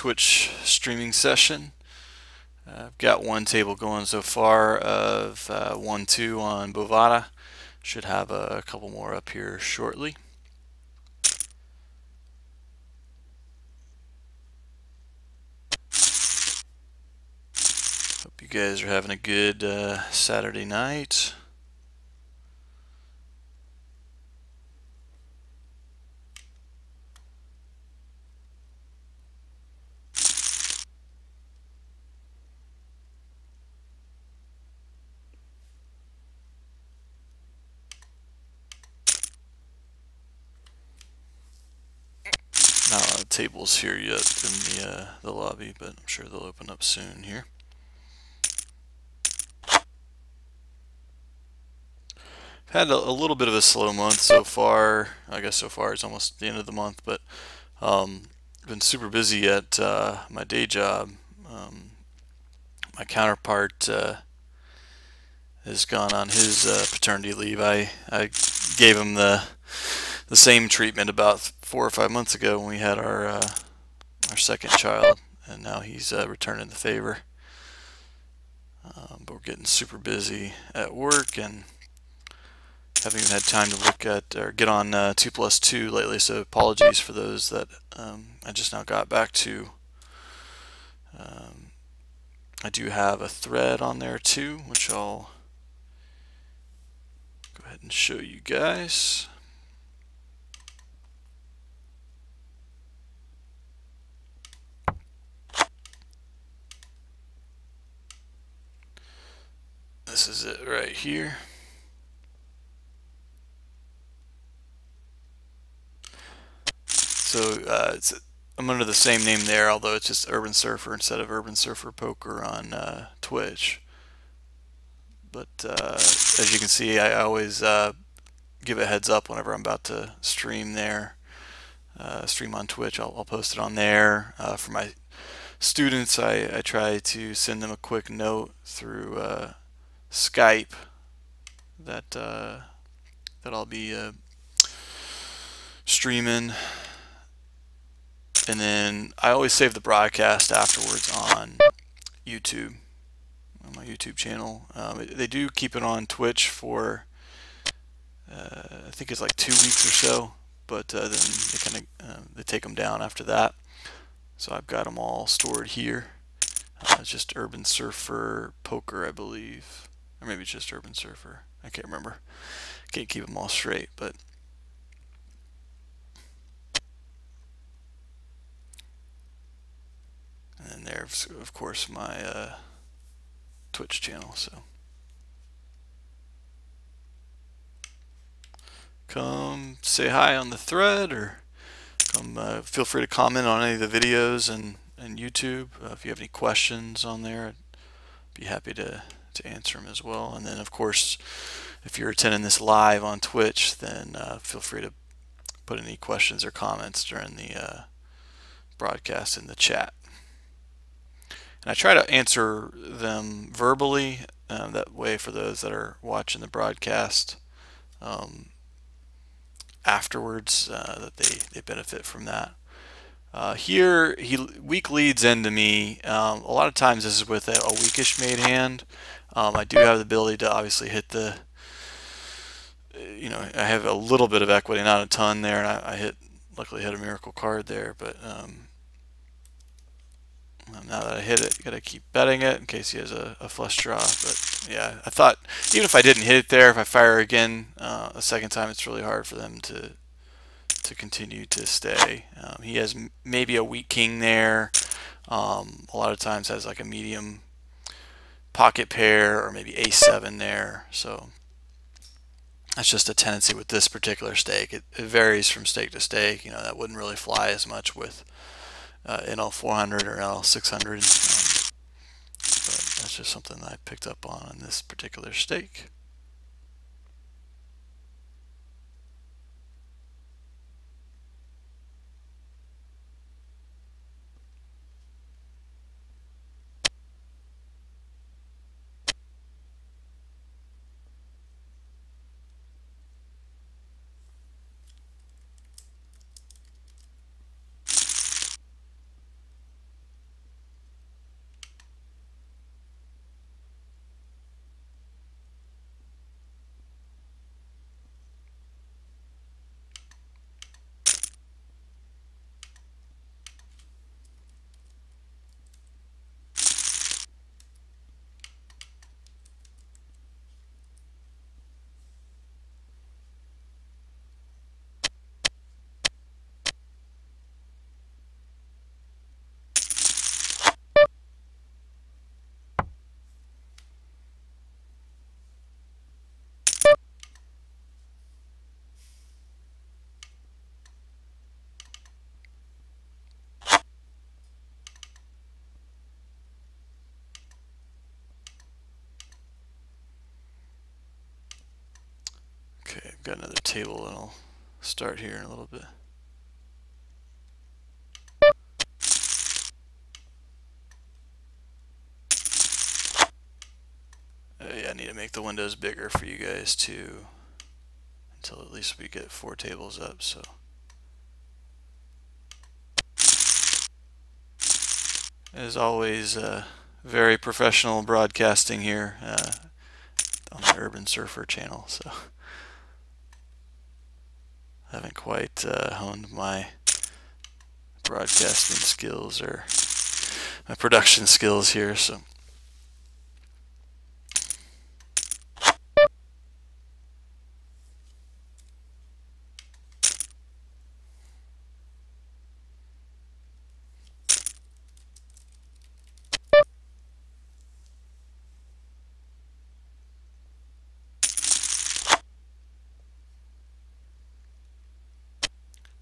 Twitch streaming session. I've got one table going so far of 1-2 on Bovada. Should have a couple more up here shortly. Hope you guys are having a good Saturday night. Not a lot of tables here yet in the lobby, but I'm sure they'll open up soon here. Had a little bit of a slow month so far. I guess so far it's almost the end of the month, but been super busy at my day job. My counterpart has gone on his paternity leave. I gave him the same treatment about 4 or 5 months ago when we had our second child, and now he's returning the favor. But we're getting super busy at work and haven't even had time to look at or get on 2+2 lately, so apologies for those that I just now got back to. I do have a thread on there too, which I'll go ahead and show you guys. This is it right here. So I'm under the same name there, although it's just Urban Surfer instead of Urban Surfer Poker on Twitch. But as you can see, I always give a heads up whenever I'm about to stream there. Stream on Twitch, I'll post it on there. For my students, I try to send them a quick note through Skype that I'll be streaming, and then I always save the broadcast afterwards on YouTube, on my YouTube channel. They do keep it on Twitch for I think it's like 2 weeks or so, but then they kind of they take them down after that. So I've got them all stored here. It's just Urban Surfer Poker, I believe, or maybe it's just Urban Surfer. I can't remember. Can't keep them all straight, but and there's of course my Twitch channel. So come say hi on the thread, or come feel free to comment on any of the videos and YouTube. If you have any questions on there, I'd be happy to answer them as well. And then of course, if you're attending this live on Twitch, then feel free to put any questions or comments during the broadcast in the chat. And I try to answer them verbally, that way for those that are watching the broadcast afterwards, that they benefit from that. Here, weak leads into me. A lot of times this is with a weakish made hand. I do have the ability to obviously hit the, I have a little bit of equity, not a ton there, and I luckily hit a miracle card there, but now that I hit it, you gotta keep betting it in case he has a flush draw. But yeah, I thought even if I didn't hit it there, if I fire again a second time, it's really hard for them to continue to stay. He has maybe a weak king there. A lot of times has like a medium pocket pair or maybe ace-7 there. So that's just a tendency with this particular stake. It varies from stake to stake. That wouldn't really fly as much with NL400 or NL600. But that's just something that I picked up on this particular stake. got another table and I'll start here in a little bit. Yeah, I need to make the windows bigger for you guys too, until at least we get 4 tables up. So as always, very professional broadcasting here on the Urban Surfer channel. So I haven't quite honed my broadcasting skills or my production skills here. So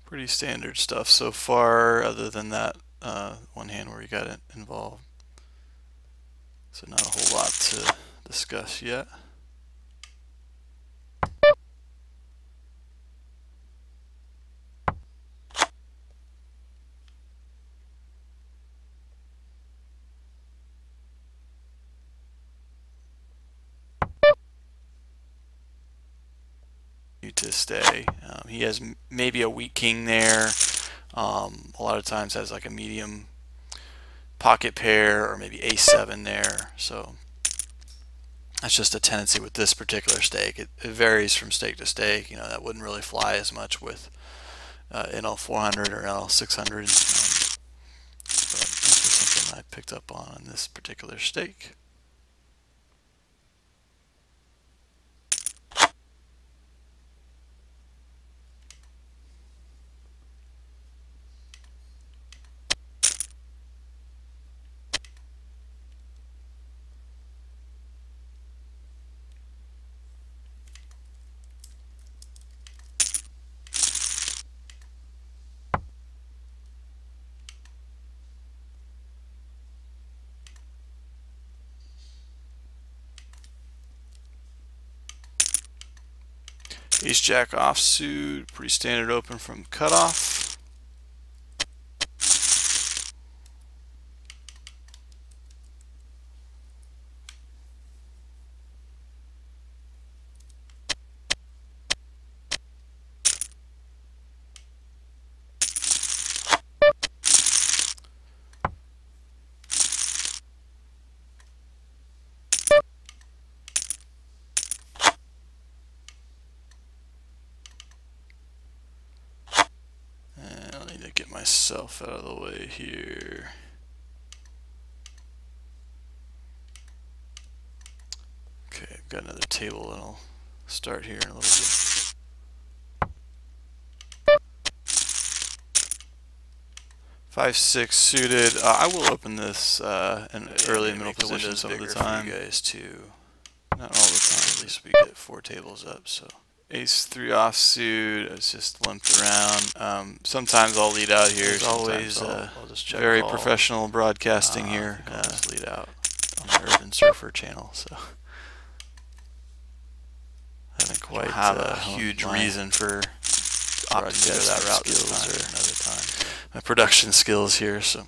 pretty standard stuff so far, other than that one hand where you got it involved. So not a whole lot to discuss yet. To stay. He has maybe a weak king there. A lot of times has like a medium pocket pair or maybe a7 there. So that's just a tendency with this particular stake. It varies from stake to stake. You know, that wouldn't really fly as much with NL400 or NL600. But that's just something I picked up on this particular stake. Ace Jack offsuit, pretty standard open from cutoff. Get myself out of the way here. Okay, I've got another table and I'll start here in a little bit. Five, 6 suited. I will open this in early and middle position some of the time. You guys too. Not all the time. At least we get 4 tables up. So. Ace 3 offsuit, it's just limped around. Sometimes I'll lead out here. As always, I'll just check very professional broadcasting here. Lead out on the Urban Surfer channel. So I haven't quite have a huge reason for opting to go that route this time or another time. My production skills here. So.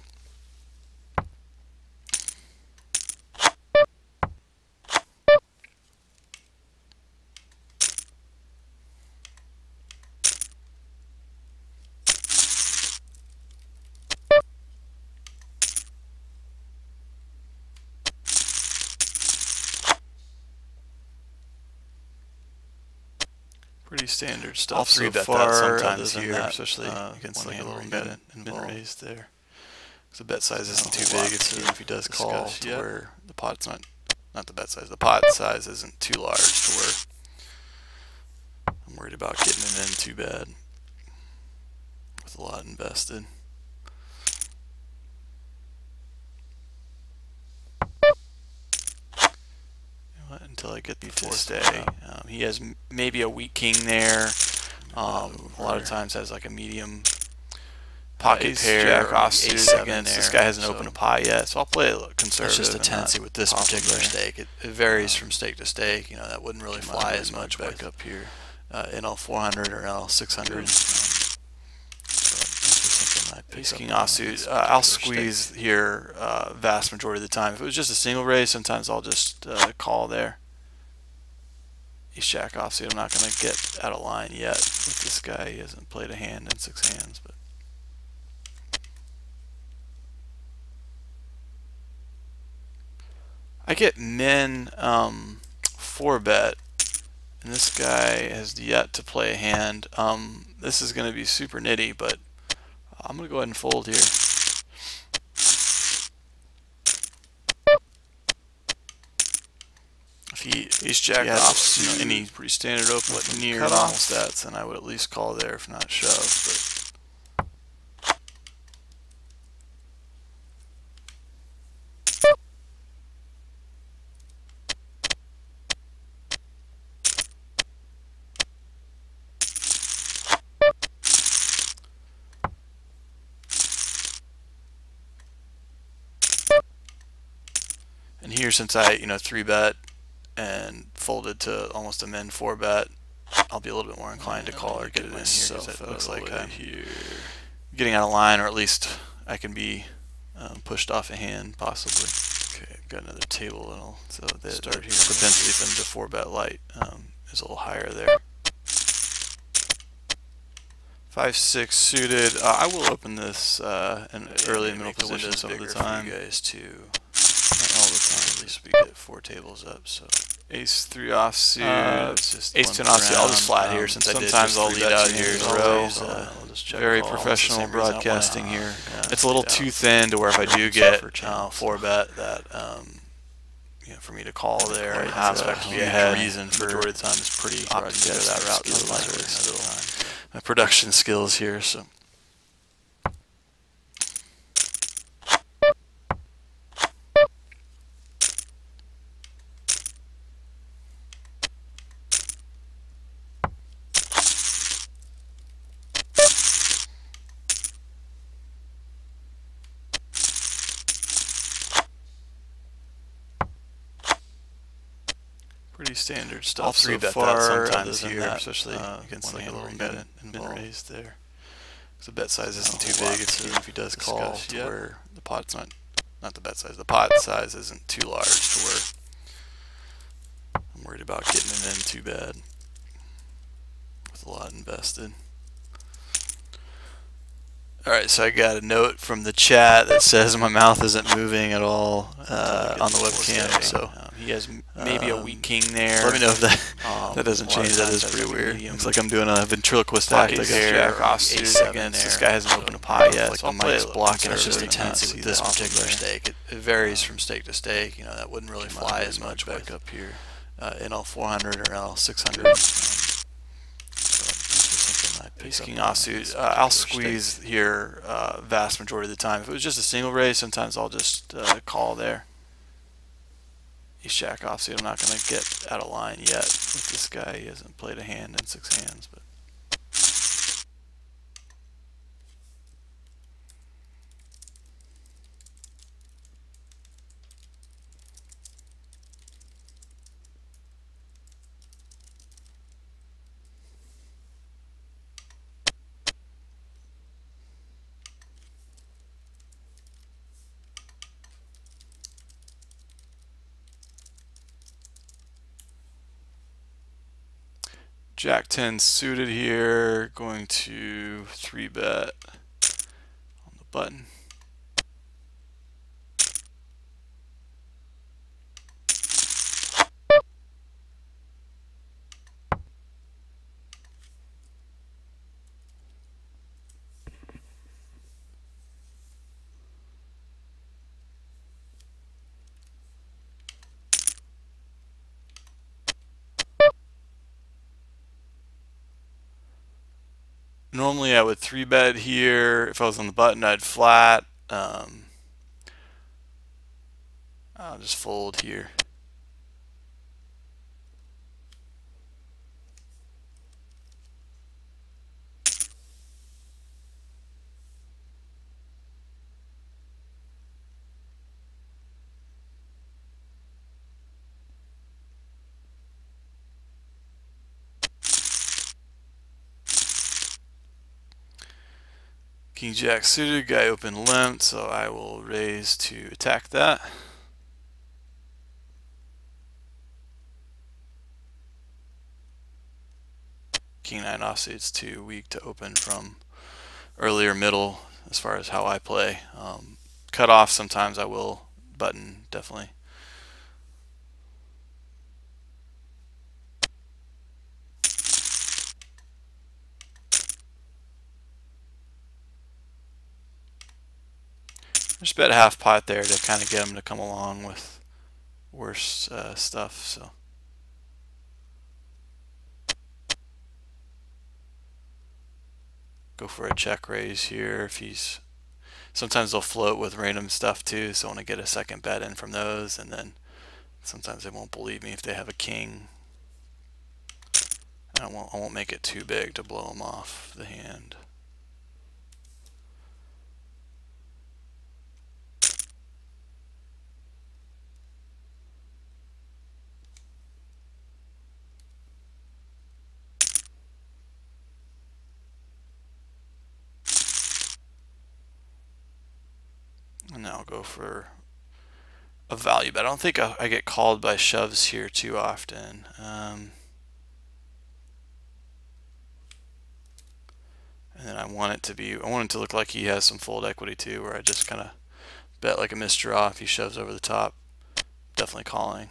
Pretty standard stuff. I'll 3-bet so that sometimes here, that, especially against like a little bit raised there. So the bet size isn't too big. If he does call to where the pot's not the bet size. The pot size isn't too large to where I'm worried about getting it in too bad with a lot invested. Until I get the to stay. He has maybe a weak king there. A lot of times has like a medium pocket pair, Jack offsuit against. This guy hasn't opened a pot yet, so I'll play it conservative. It's just a tendency with this particular stake. It varies from stake to stake. You know, that wouldn't really fly as much back up here. NL 400 or NL 600. King offsuit. I'll squeeze here vast majority of the time. If it was just a single raise, sometimes I'll just call there. Ace jack offsuit. I'm not going to get out of line yet with this guy. He hasn't played a hand in 6 hands, but I get min 4-bet, and this guy has yet to play a hand. This is going to be super nitty, but I'm going to go ahead and fold here. If he ace jack off, any pretty standard open with near normal stats, then I would at least call there, if not shove. And here, since I 3-bet and folded to almost a min 4-bet, I'll be a little bit more inclined to call or get it in here, because it looks like I'm getting out of line, or at least I can be pushed off a hand, possibly. Okay, I've got another table, so the start here. Propensity for them to 4-bet light is a little higher there. 5-6 suited. I will open this in early and middle position some of the time. You guys too. Not all the time, at least we get 4 tables up. So ace 3 offsuit, ace 10 offsuit. I'll just flat here, since sometimes I'll lead out here in a row. Very professional broadcasting here. It's a little too thin to where if I do get 4-bet, that for me to call there, it has to be a reason for majority of the time is pretty opted to go that route. My production skills here, so. Pretty standard stuff. I'll 3-bet that sometimes here, especially against like a little min raised there. So the bet size isn't too big. It's if he does call to where the pot's not the bet size. The pot size isn't too large to where I'm worried about getting it in too bad with a lot invested. Alright, so I got a note from the chat that says my mouth isn't moving at all on the webcam, so he has maybe a weak king there. Let me know if that doesn't change. That is pretty weird. It's like I'm doing a ventriloquist act. I got jack offsuit against this guy hasn't opened a pot yet, like the mic's blocking. It's just a tendency with this particular stake. It varies from stake to stake. That wouldn't really fly as much back up here. NL 400 or NL 600. King offsuit. I'll squeeze here vast majority of the time. If it was just a single raise, sometimes I'll just call there. Ace jack offsuit. I'm not going to get out of line yet with this guy. He hasn't played a hand in 6 hands, but. Jack 10 suited here, going to 3-bet on the button. Normally I would 3-bet here. If I was on the button, I'd flat. I'll just fold here. King Jack suited, guy open limped, so I will raise to attack that. King 9 offsuit's too weak to open from earlier middle as far as how I play. Cut off sometimes I will, button definitely. Just bet half pot there to kind of get him to come along with worse stuff. So go for a check raise here if he's. Sometimes they'll float with random stuff too, so I want to get a second bet in from those, and then sometimes they won't believe me if they have a king. I won't make it too big to blow them off the hand. And now I'll go for a value bet. I don't think I get called by shoves here too often. And then I want it to look like he has some fold equity too, where I just kind of bet like a misdraw if he shoves over the top. Definitely calling.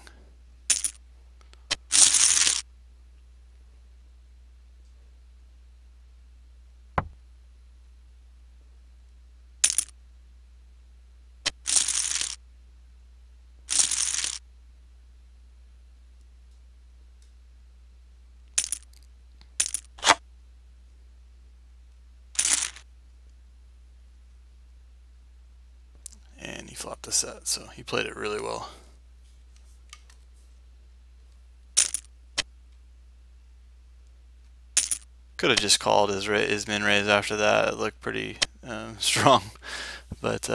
And he flopped the set, so he played it really well. Could have just called his min raise after that. It looked pretty strong, but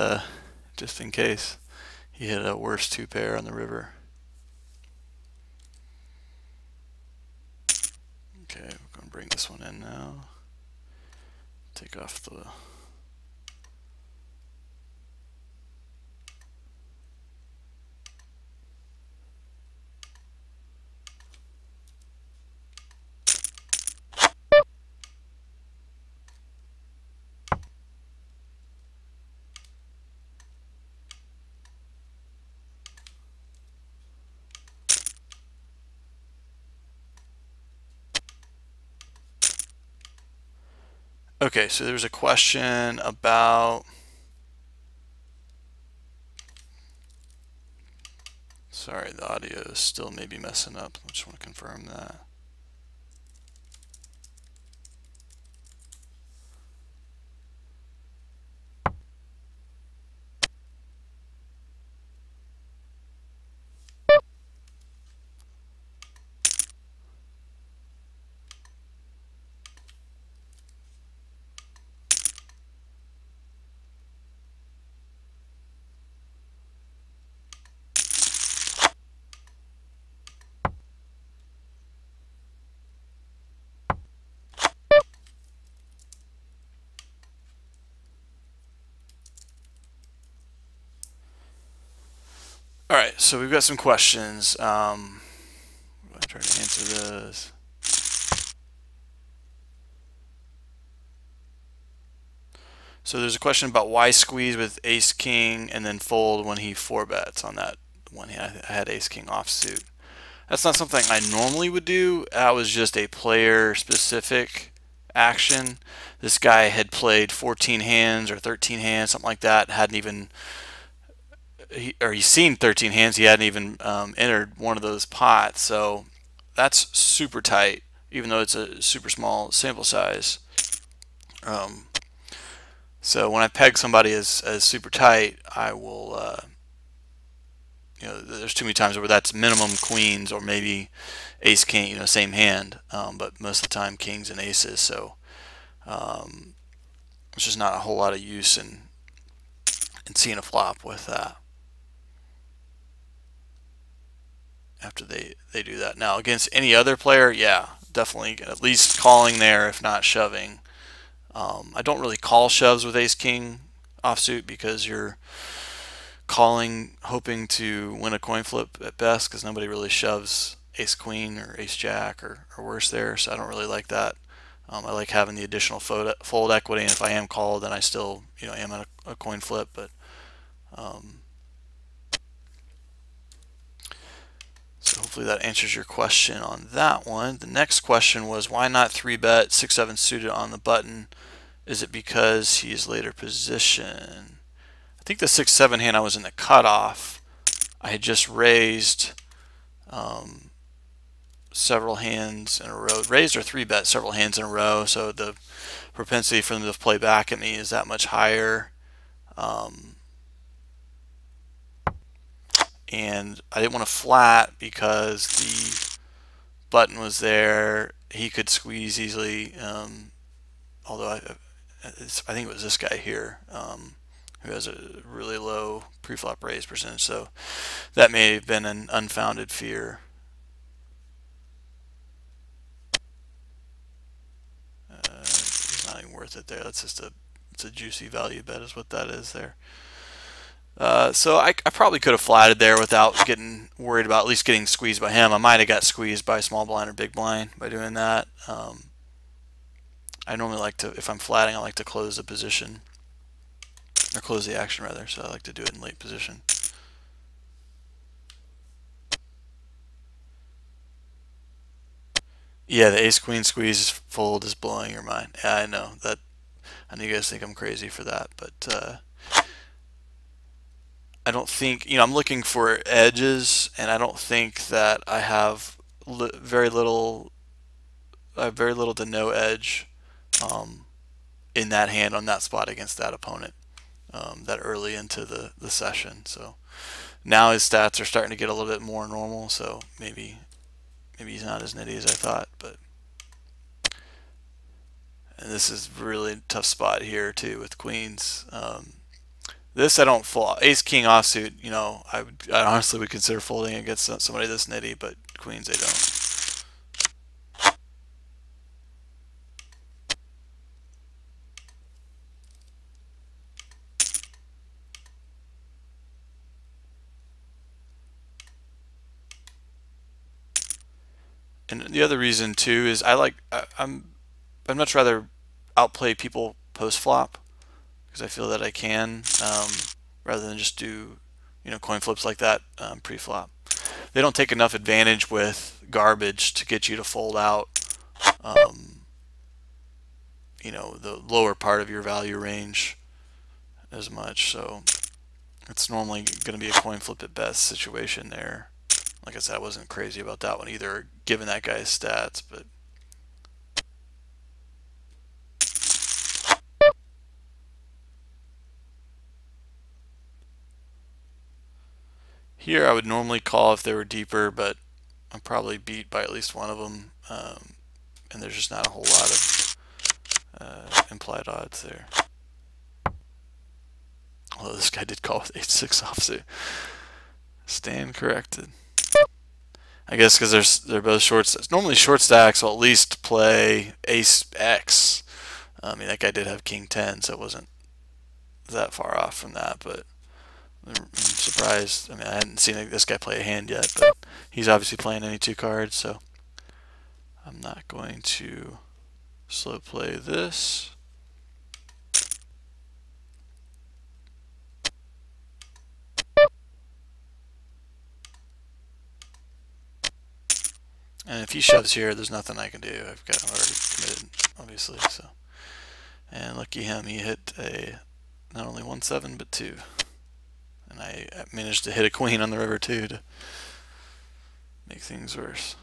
just in case, he hit a worse two pair on the river. Okay, we're gonna bring this one in now. Take off the. Okay, so there's a question about. Sorry, the audio is still maybe messing up. I just want to confirm that. All right, so we've got some questions. I'm going to try to answer those. So there's a question about why squeeze with ace king and then fold when he 4-bets on that one. I had ace king offsuit. That's not something I normally would do. That was just a player specific action. This guy had played 14 hands or 13 hands, something like that. Hadn't even he's seen 13 hands. He hadn't even entered one of those pots. So that's super tight, even though it's a super small sample size. So when I peg somebody as super tight, I will, there's too many times where that's minimum queens or maybe ace king, same hand, but most of the time kings and aces. So it's just not a whole lot of use in seeing a flop with that. After they do that. Now against any other player, yeah, definitely at least calling there, if not shoving. I don't really call shoves with ace king offsuit because you're calling hoping to win a coin flip at best, because nobody really shoves ace queen or ace jack or worse there, so I don't really like that. I like having the additional fold equity, and if I am called, then I still am in a coin flip. But so hopefully that answers your question on that one. The next question was, why not 3-bet 6-7 suited on the button? Is it because he is later position? I think the 6-7 hand I was in the cutoff. I had just raised several hands in a row, raised or 3-bet several hands in a row, so the propensity for them to play back at me is that much higher. And I didn't want to flat because the button was there. He could squeeze easily, although I think it was this guy here who has a really low preflop raise percentage, so that may have been an unfounded fear. It's not even worth it there. That's just it's a juicy value bet is what that is there. So I probably could have flatted there without getting worried about at least getting squeezed by him. I might have got squeezed by small blind or big blind by doing that. I normally like to, if I'm flatting, I like to close the position, or close the action rather, so I like to do it in late position. Yeah, the ace queen squeeze fold is blowing your mind. Yeah, I know that. I know you guys think I'm crazy for that, but I don't think, I'm looking for edges, and I don't think that I have very little to no edge in that hand on that spot against that opponent that early into the session. So now his stats are starting to get a little bit more normal, so maybe he's not as nitty as I thought. But and this is really a tough spot here too with queens. This I don't fold. Ace king offsuit, I honestly would consider folding against somebody this nitty, but queens I don't. And the other reason too is I'd much rather outplay people post flop, because I feel that I can, rather than just do coin flips like that pre flop. They don't take enough advantage with garbage to get you to fold out the lower part of your value range as much. So it's normally going to be a coin flip at best situation there. Like I said, I wasn't crazy about that one either, given that guy's stats, but here I would normally call if they were deeper, but I'm probably beat by at least one of them, and there's just not a whole lot of implied odds there. Although this guy did call with 8-6 offsuit. Stand corrected. I guess because they're both short. Normally short stacks will at least play ace X. I mean, that guy did have king 10, so it wasn't that far off from that, but I'm surprised. I mean, I hadn't seen this guy play a hand yet, but he's obviously playing any two cards, so I'm not going to slow play this. And if he shoves here, there's nothing I can do. I'm already committed, obviously. So, and lucky him, he hit not only 1-7 but 2, and I managed to hit a queen on the river too to make things worse.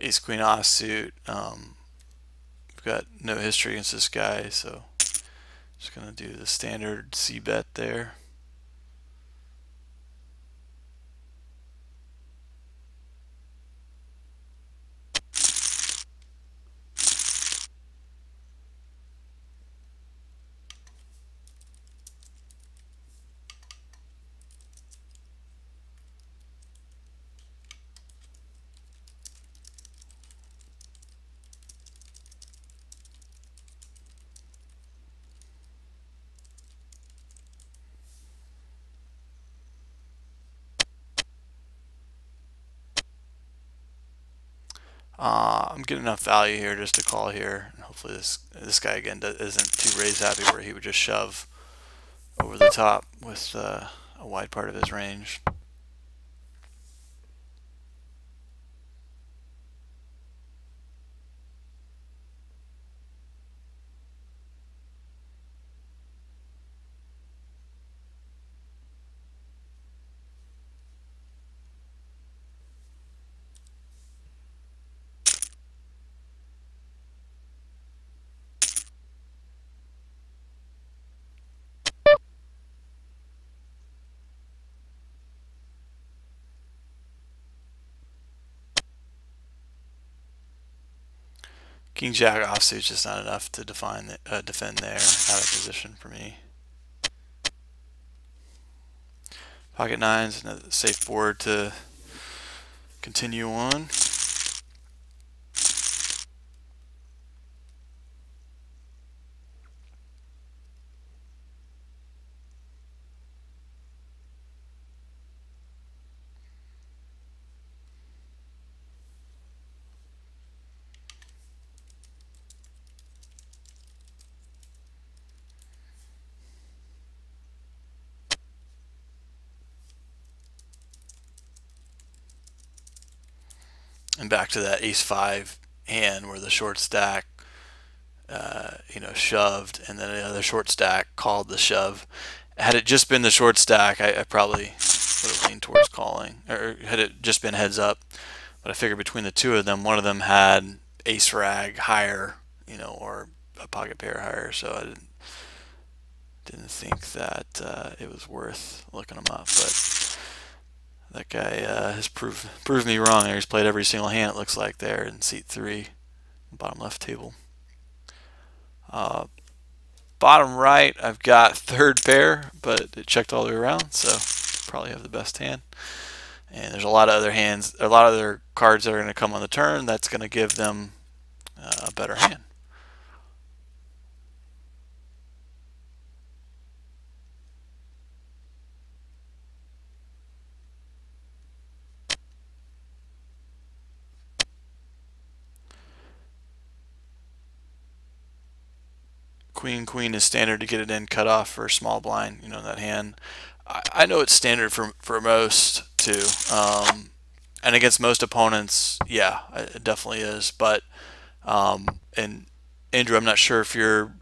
Ace Queen offsuit. We've got no history against this guy, so just gonna do the standard C bet there. I'm getting enough value here just to call here, and hopefully this guy again isn't too raise happy where he would just shove over the top with a wide part of his range. King Jack offsuit is just not enough to defend there, out of position for me. Pocket nines, another safe board to continue on. And back to that ace-5 hand where the short stack, shoved, and then the other short stack called the shove. Had it just been the short stack, I probably would have leaned towards calling, or had it just been heads up. But I figured between the two of them, one of them had ace rag higher, or a pocket pair higher, so I didn't think that it was worth looking them up. But that guy has proved me wrong there. He's played every single hand, it looks like, there in seat 3, bottom left table. Bottom right, I've got third pair, but it checked all the way around, so probably have the best hand. And there's a lot of other hands, a lot of other cards that are going to come on the turn that's going to give them a better hand. Queen is standard to get it in cut off for a small blind, that hand. I know it's standard for most too, and against most opponents, yeah, it definitely is. But and Andrew, I'm not sure if you're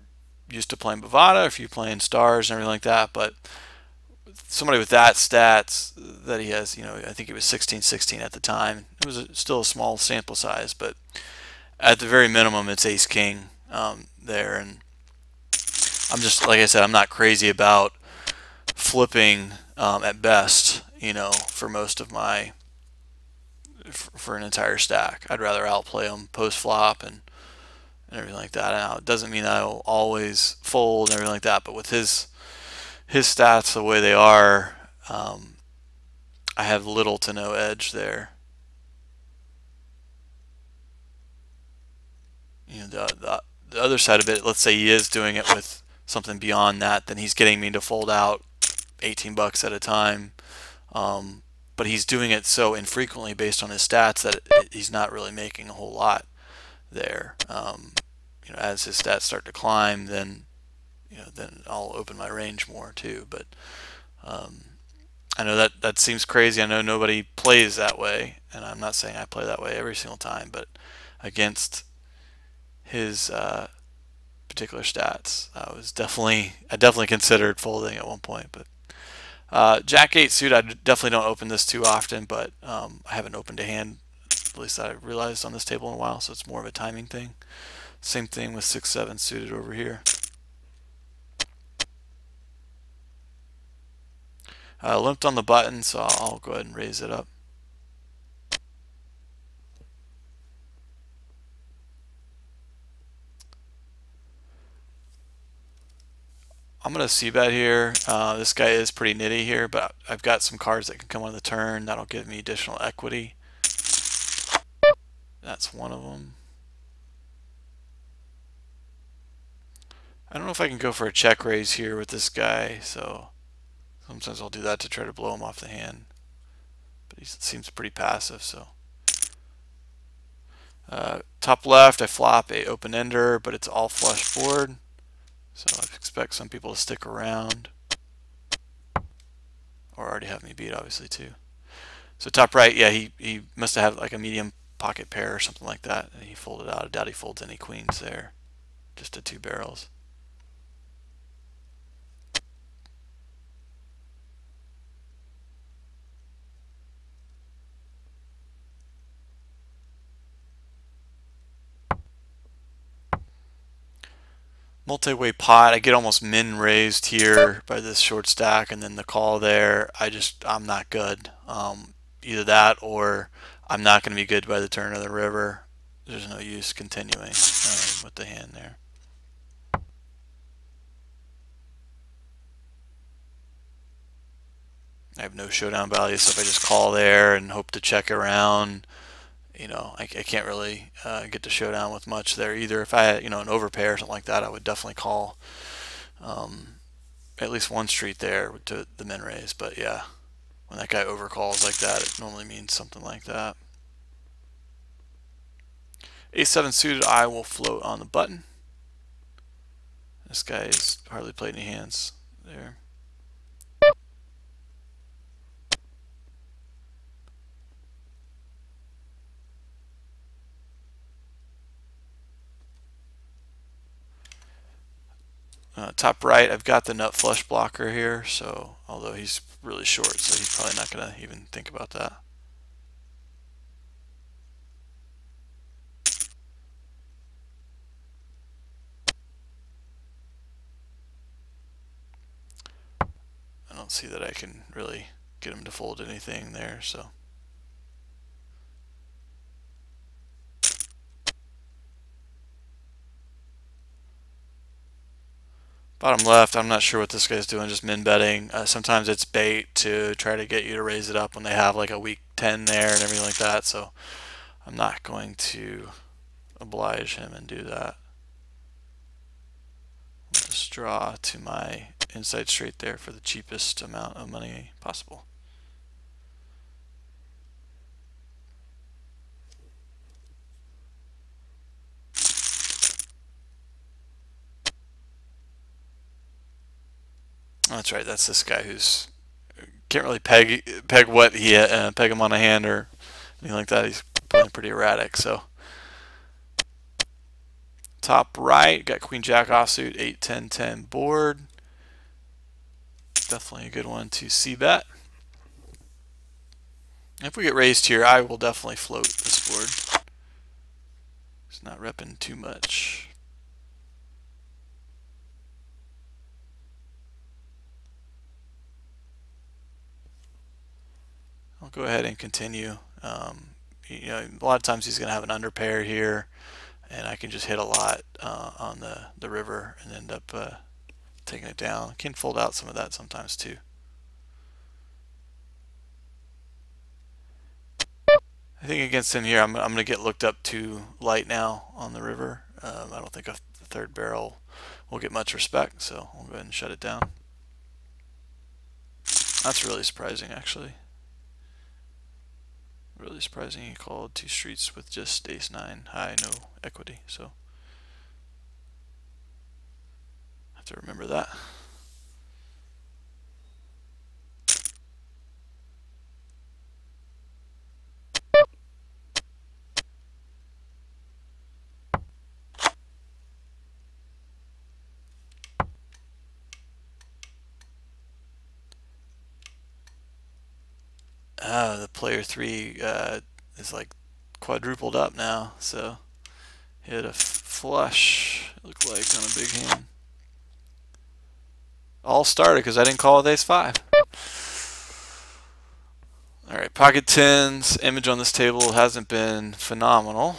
used to playing Bovada, if you're playing stars and everything like that, but somebody with that stats that he has, I think it was 16-16 at the time. It was still a small sample size, but at the very minimum, it's ace king there. And I'm just, like I said, I'm not crazy about flipping at best, for most of my, for an entire stack. I'd rather outplay them post flop and everything like that. Now, it doesn't mean I'll always fold and everything like that, but with his stats the way they are, I have little to no edge there. The other side of it, let's say he is doing it with something beyond that, then he's getting me to fold out 18 bucks at a time. But he's doing it so infrequently based on his stats that he's not really making a whole lot there. As his stats start to climb, then then I'll open my range more too. But I know that seems crazy. I know nobody plays that way, and I'm not saying I play that way every single time, but against his particular stats, I definitely considered folding at one point. But Jack 8 suit, I definitely don't open this too often, but I haven't opened a hand at least I realized on this table in a while, so it's more of a timing thing. Same thing with 6-7 suited over here. Limped on the button, so I'll go ahead and raise it up. I'm going to c-bet here. This guy is pretty nitty here, but I've got some cards that can come on the turn. That'll give me additional equity. That's one of them. I don't know if I can go for a check raise here with this guy, so sometimes I'll do that to try to blow him off the hand. But he seems pretty passive, so. Top left, I flop a open-ender, but it's all flush board. So I expect some people to stick around. Or already have me beat, obviously, too. So top right, yeah, he must have had like a medium pocket pair or something like that. And he folded out. I doubt he folds any queens there. Just a 2 barrels. Multi-way pot, I get almost min raised here by this short stack, and then the call there, I'm not good. Either that or I'm not going to be good by the turn of the river. There's no use continuing with the hand there. I have no showdown value, so if I just call there and hope to check around, you know, I can't really get to showdown with much there either. If I had, you know, an overpair or something like that, I would definitely call at least one street there to the min raise. But yeah, when that guy overcalls like that, it normally means something like that. A7 suited, I will float on the button. This guy has hardly played any hands there. Top right, I've got the nut flush blocker here, so although he's really short, so he's probably not going to even think about that. I don't see that I can really get him to fold anything there, so. Bottom left, I'm not sure what this guy's doing, just min betting. Sometimes it's bait to try to get you to raise it up when they have like a weak 10 there and everything like that, so I'm not going to oblige him and do that. I'll just draw to my inside straight there for the cheapest amount of money possible. That's right. That's this guy who's can't really peg what he peg him on a hand or anything like that. He's playing pretty erratic. So top right, got Queen Jack offsuit, 8 10 10 board. Definitely a good one to c-bet. If we get raised here, I will definitely float this board. It's not repping too much. I'll go ahead and continue. You know, a lot of times he's going to have an underpair here, and I can just hit a lot on the river and end up taking it down. Can fold out some of that sometimes too. I think against him here, I'm going to get looked up too light now on the river. I don't think a third barrel will get much respect, so I'll go ahead and shut it down. That's really surprising, actually. Really surprising he called 2 streets with just ace-9 high, no equity, so I have to remember that. The player 3 is like quadrupled up now. So hit a flush, it looked like, on a big hand. All started because I didn't call with ace-5. Alright, pocket tens. Image on this table hasn't been phenomenal.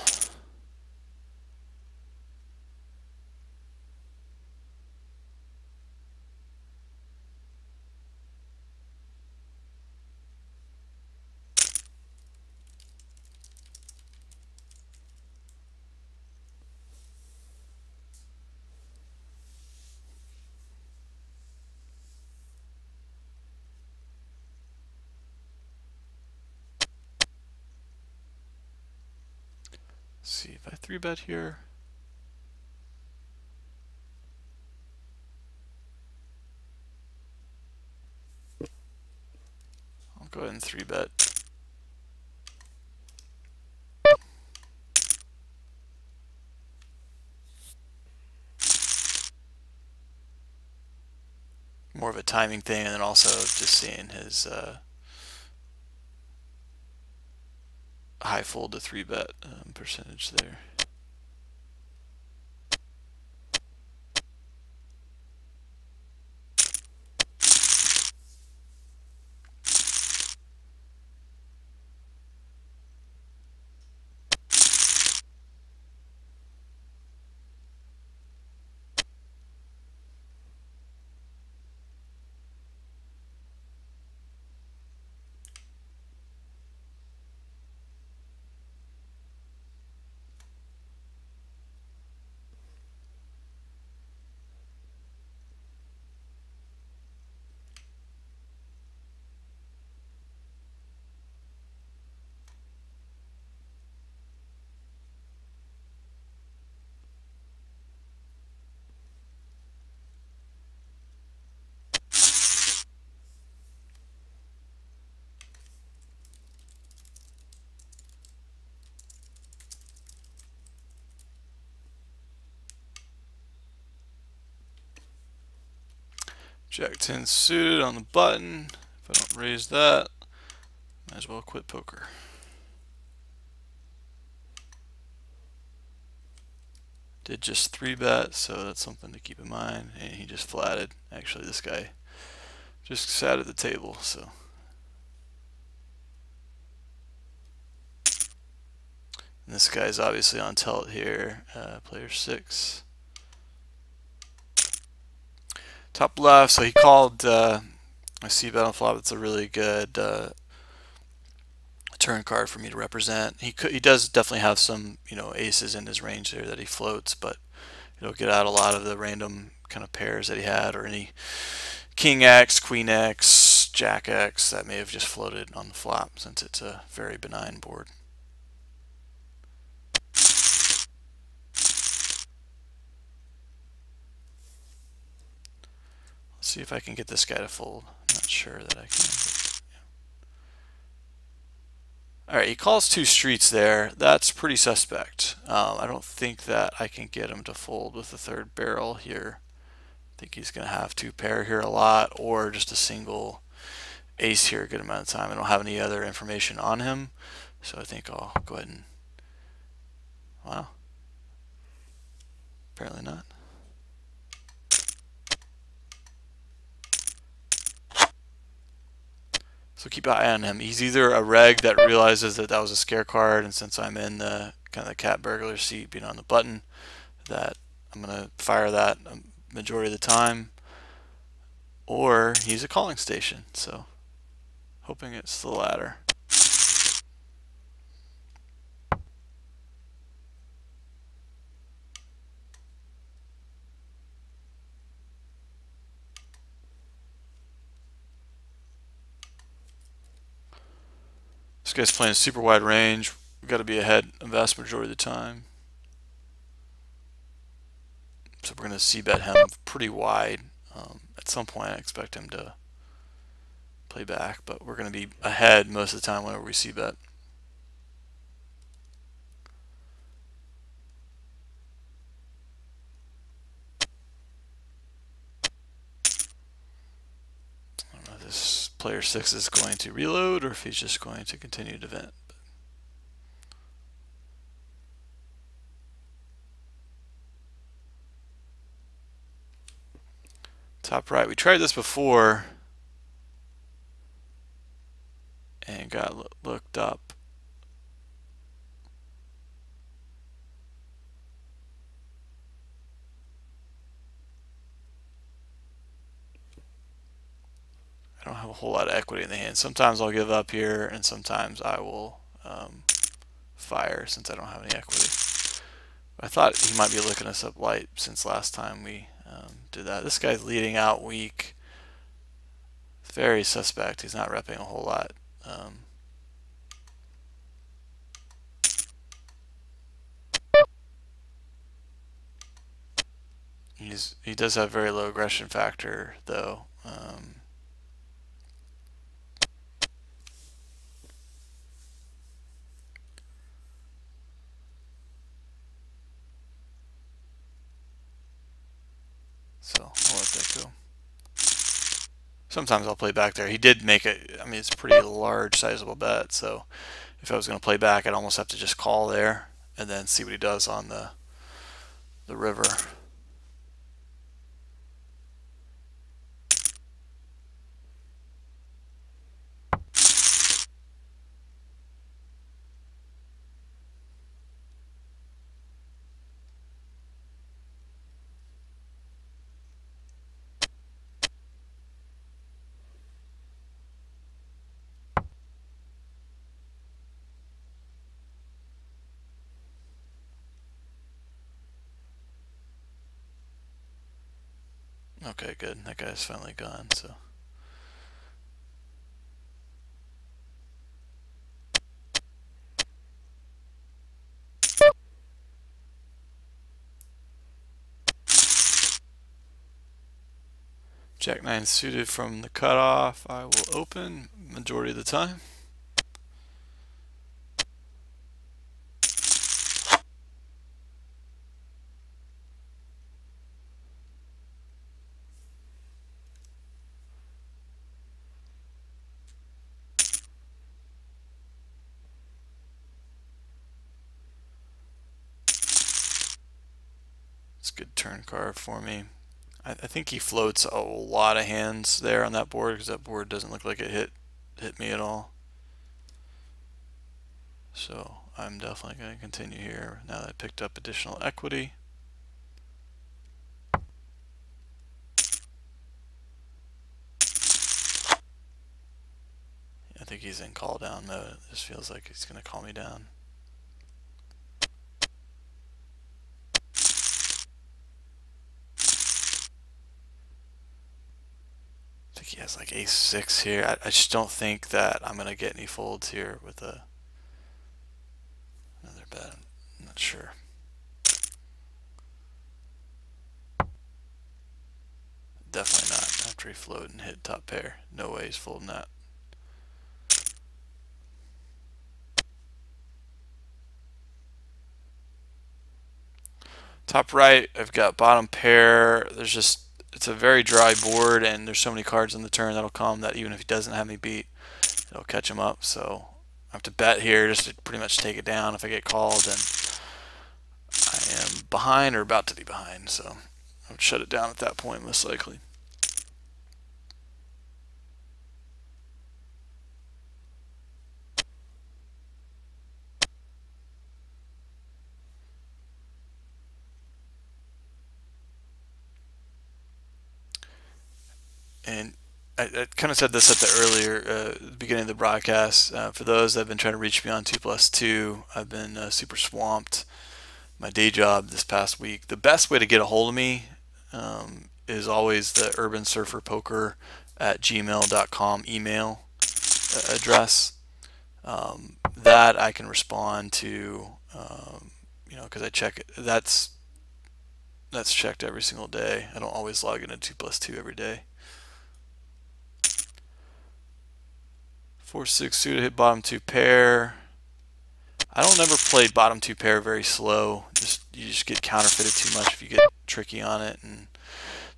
Let's see if I 3-bet here. I'll go ahead and 3-bet. More of a timing thing, and then also just seeing his high fold to 3-bet percentage there. Jack 10 suited on the button. If I don't raise that, might as well quit poker. Did just 3-bet, so that's something to keep in mind. And he just flatted. Actually, this guy just sat at the table, so. And this guy's obviously on tilt here. Player 6. Top left, so he called I see bet on flop. That's a really good turn card for me to represent. He does definitely have some, you know, aces in his range there that he floats, but it'll get out a lot of the random kind of pairs that he had, or any king X, queen X, jack X that may have just floated on the flop, since it's a very benign board. Let's see if I can get this guy to fold. I'm not sure that I can. But, yeah. Alright, he calls 2 streets there. That's pretty suspect. I don't think that I can get him to fold with the 3rd barrel here. I think he's going to have 2 pair here a lot, or just a single ace here a good amount of time. I don't have any other information on him, so I think I'll go ahead and, wow, apparently not. So keep an eye on him. He's either a reg that realizes that that was a scare card, and since I'm in the kind of the cat burglar seat being on the button, that I'm going to fire that a majority of the time, or he's a calling station, so hoping it's the latter. This guy's playing super wide range. We've got to be ahead a vast majority of the time. So we're going to c-bet him pretty wide. At some point I expect him to play back, but we're going to be ahead most of the time whenever we c-bet. I don't know if this player 6 is going to reload or if he's just going to continue to vent. Top right. We tried this before and got looked up. I don't have a whole lot of equity in the hand. Sometimes I'll give up here, and sometimes I will fire since I don't have any equity. I thought he might be looking us up light since last time we did that. This guy's leading out weak. Very suspect. He's not repping a whole lot. He does have very low aggression factor though. So I'll let that go. Sometimes I'll play back there. He did make it. I mean, it's a pretty large, sizable bet. So if I was going to play back, I'd almost have to just call there and then see what he does on the river. Okay, good. That guy's finally gone. So. Jack 9 suited from the cutoff. I will open majority of the time. It's a good turn card for me. I think he floats a lot of hands there on that board because that board doesn't look like it hit me at all. So I'm definitely going to continue here now that I picked up additional equity. I think he's in call down mode. This feels like he's going to call me down. I think he has like ace-6 here. I just don't think that I'm going to get any folds here with another bet. I'm not sure. Definitely not after he floated and hit top pair. No way he's folding that. Top right, I've got bottom pair. It's a very dry board, and there's so many cards in the turn that'll come that even if he doesn't have me beat, it'll catch him up. So I have to bet here just to pretty much take it down. If I get called, then I am behind or about to be behind. So I would shut it down at that point, most likely. And I kind of said this at the beginning of the broadcast. For those that have been trying to reach me on 2+2, I've been super swamped. My day job this past week. The best way to get a hold of me is always the urbansurferpoker@gmail.com email address. That I can respond to, because I check it. That's checked every single day. I don't always log into 2+2 every day. 4-6 suited, hit bottom 2 pair. I don't ever play bottom 2 pair very slow. You just get counterfeited too much if you get tricky on it, and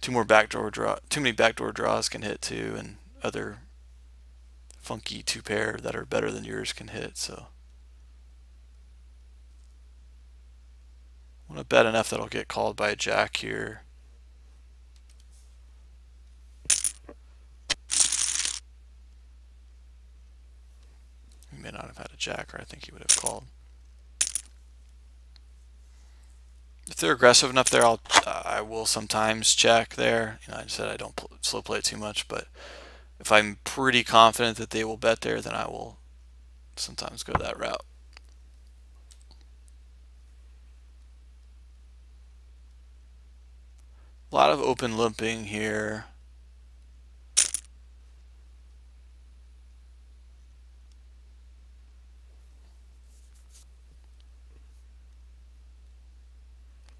too many backdoor draws can hit too, and other funky 2 pair that are better than yours can hit. So I want to bet enough that I'll get called by a jack here. may not have had a jack, or I think he would have called. If they're aggressive enough there, I will sometimes check there. You know, I said I don't slow play it too much, but if I'm pretty confident that they will bet there, then I will sometimes go that route. A lot of open limping here.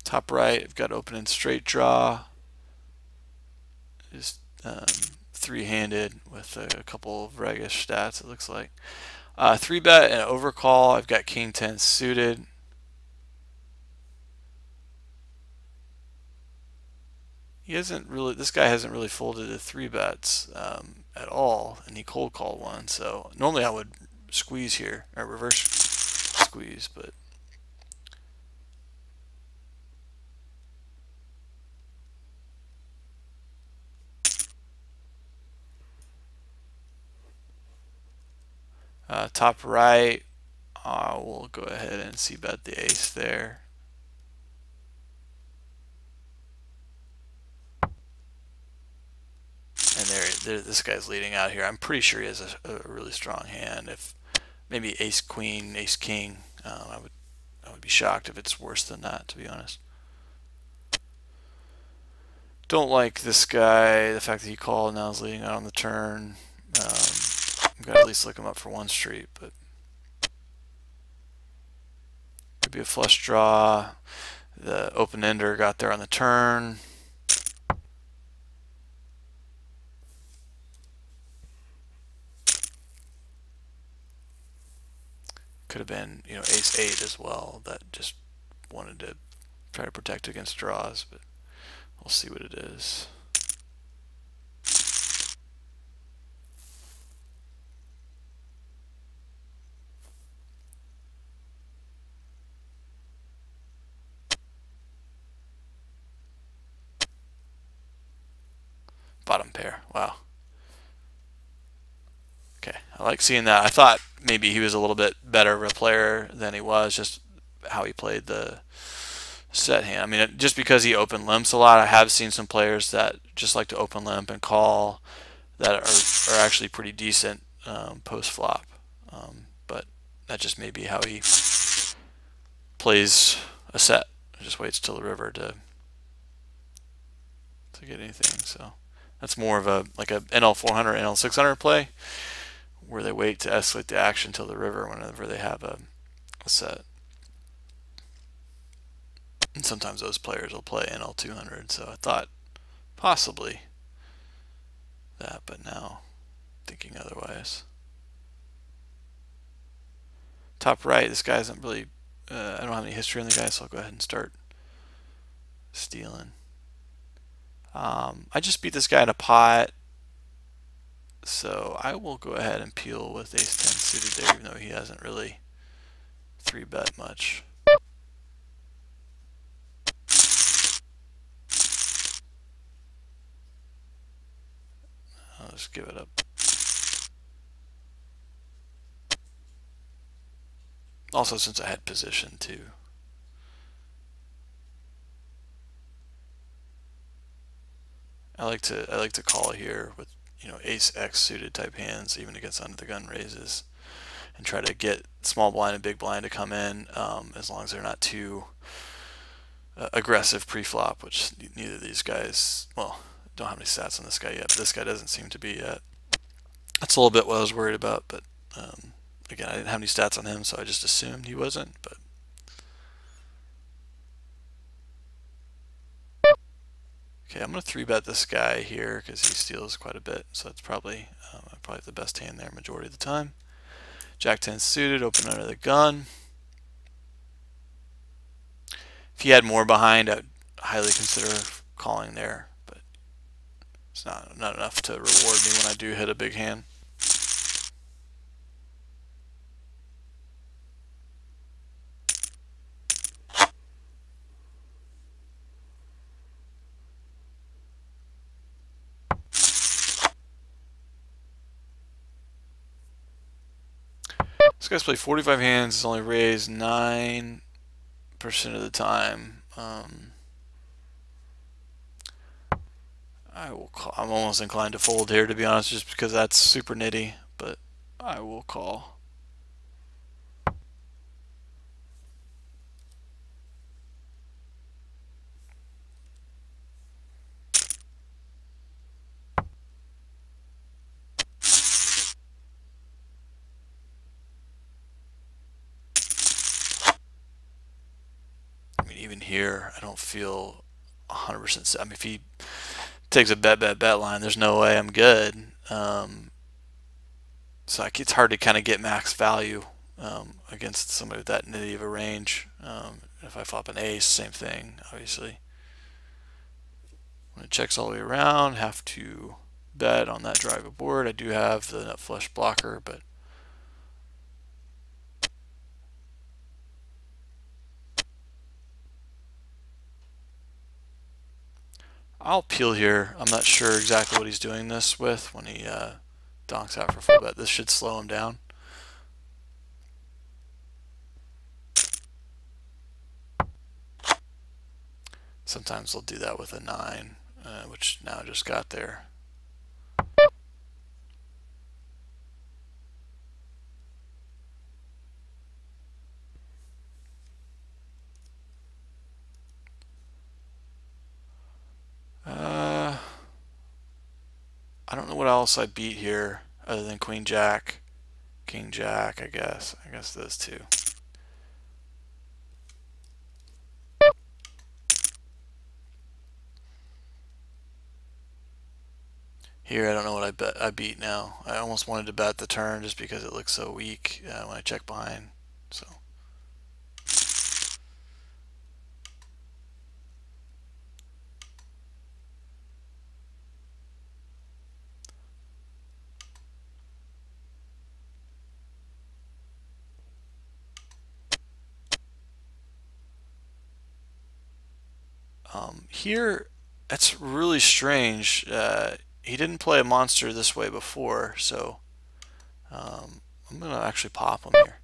Top right, I've got open and straight draw. Just three-handed with a couple of reggish stats, it looks like. 3-bet and overcall, I've got king 10 suited. This guy hasn't really folded to 3-bets at all, and he cold called one. So normally I would squeeze here, or reverse squeeze, but top right, we'll go ahead and c-bet the ace there. And this guy's leading out here. I'm pretty sure he has a really strong hand. If maybe ace queen, ace king, I would be shocked if it's worse than that, to be honest. Don't like this guy. The fact that he called now is leading out on the turn. I'm gonna at least look him up for one street, but could be a flush draw. The open ender got there on the turn. Could have been, you know, ace 8 as well. That just wanted to try to protect against draws, but we'll see what it is. Bottom pair. Wow. Okay, I like seeing that. I thought maybe he was a little bit better of a player than he was, just how he played the set hand. I mean, just because he open limps a lot, I have seen some players that just like to open limp and call that are actually pretty decent post flop. But that just may be how he plays a set. Just waits till the river to get anything. So that's more of a like a NL 400, NL 600 play, where they wait to escalate the action till the river whenever they have a set. And sometimes those players will play NL 200. So I thought possibly that, but now thinking otherwise. Top right, this guy isn't really, I don't have any history on the guy, so I'll go ahead and start stealing. I just beat this guy in a pot, so I will go ahead and peel with ace 10 suited there, even though he hasn't really 3-bet much. I'll just give it up. Also, since I had position too. I like to call here with, you know, ace X suited type hands, even against under the gun raises, and try to get small blind and big blind to come in, as long as they're not too aggressive pre-flop, which neither of these guys, well, don't have any stats on this guy yet, but this guy doesn't seem to be yet. That's a little bit what I was worried about, but again, I didn't have any stats on him, so I just assumed he wasn't. But okay, I'm going to 3-bet this guy here because he steals quite a bit, so that's probably the best hand there majority of the time. Jack 10 suited, open under the gun. If he had more behind, I would highly consider calling there, but it's not enough to reward me when I do hit a big hand. This guy's played 45 hands. He's only raised 9% of the time. I will call. I'm almost inclined to fold here, to be honest, just because that's super nitty. But I will call. I mean, even here, I don't feel 100%. I mean, if he takes a bet line, there's no way I'm good. So it's hard to kind of get max value against somebody with that nitty of a range. If I flop an ace, same thing, obviously. When it checks all the way around, have to bet on that drive board. I do have the nut flush blocker, but I'll peel here. I'm not sure exactly what he's doing this with when he donks out for full bet. This should slow him down. Sometimes they'll do that with a 9, which now just got there. I don't know what else I beat here other than Queen Jack, King Jack, I guess. I guess those two. Here, I don't know what I beat now. I almost wanted to bet the turn just because it looks so weak when I check behind. So. Here, that's really strange. He didn't play a monster this way before, so I'm going to actually pop him here.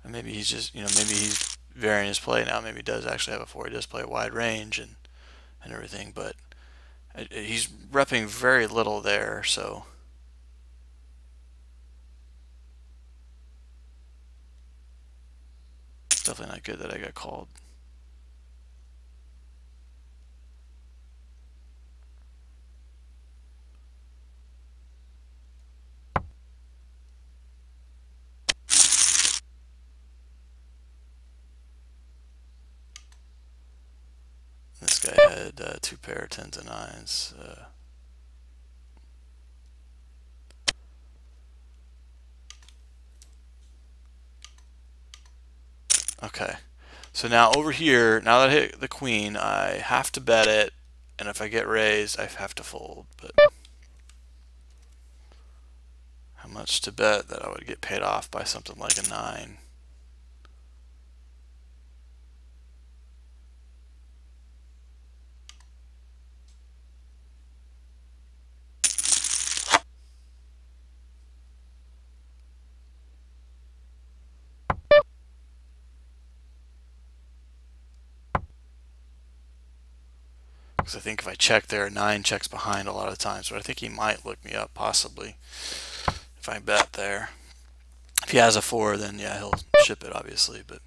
And maybe he's just, maybe he's varying his play now. Maybe he does actually have a 4. He does play a wide range and everything, but he's repping very little there, so. It's definitely not good that I got called. This guy had 2 pair of 10s and 9s. Okay, so now over here, now that I hit the queen, I have to bet it, and if I get raised, I have to fold. But how much to bet that I would get paid off by something like a 9? Because I think if I check there, a 9 checks behind a lot of times, but I think he might look me up, possibly, if I bet there. If he has a 4, then yeah, he'll ship it, obviously, but.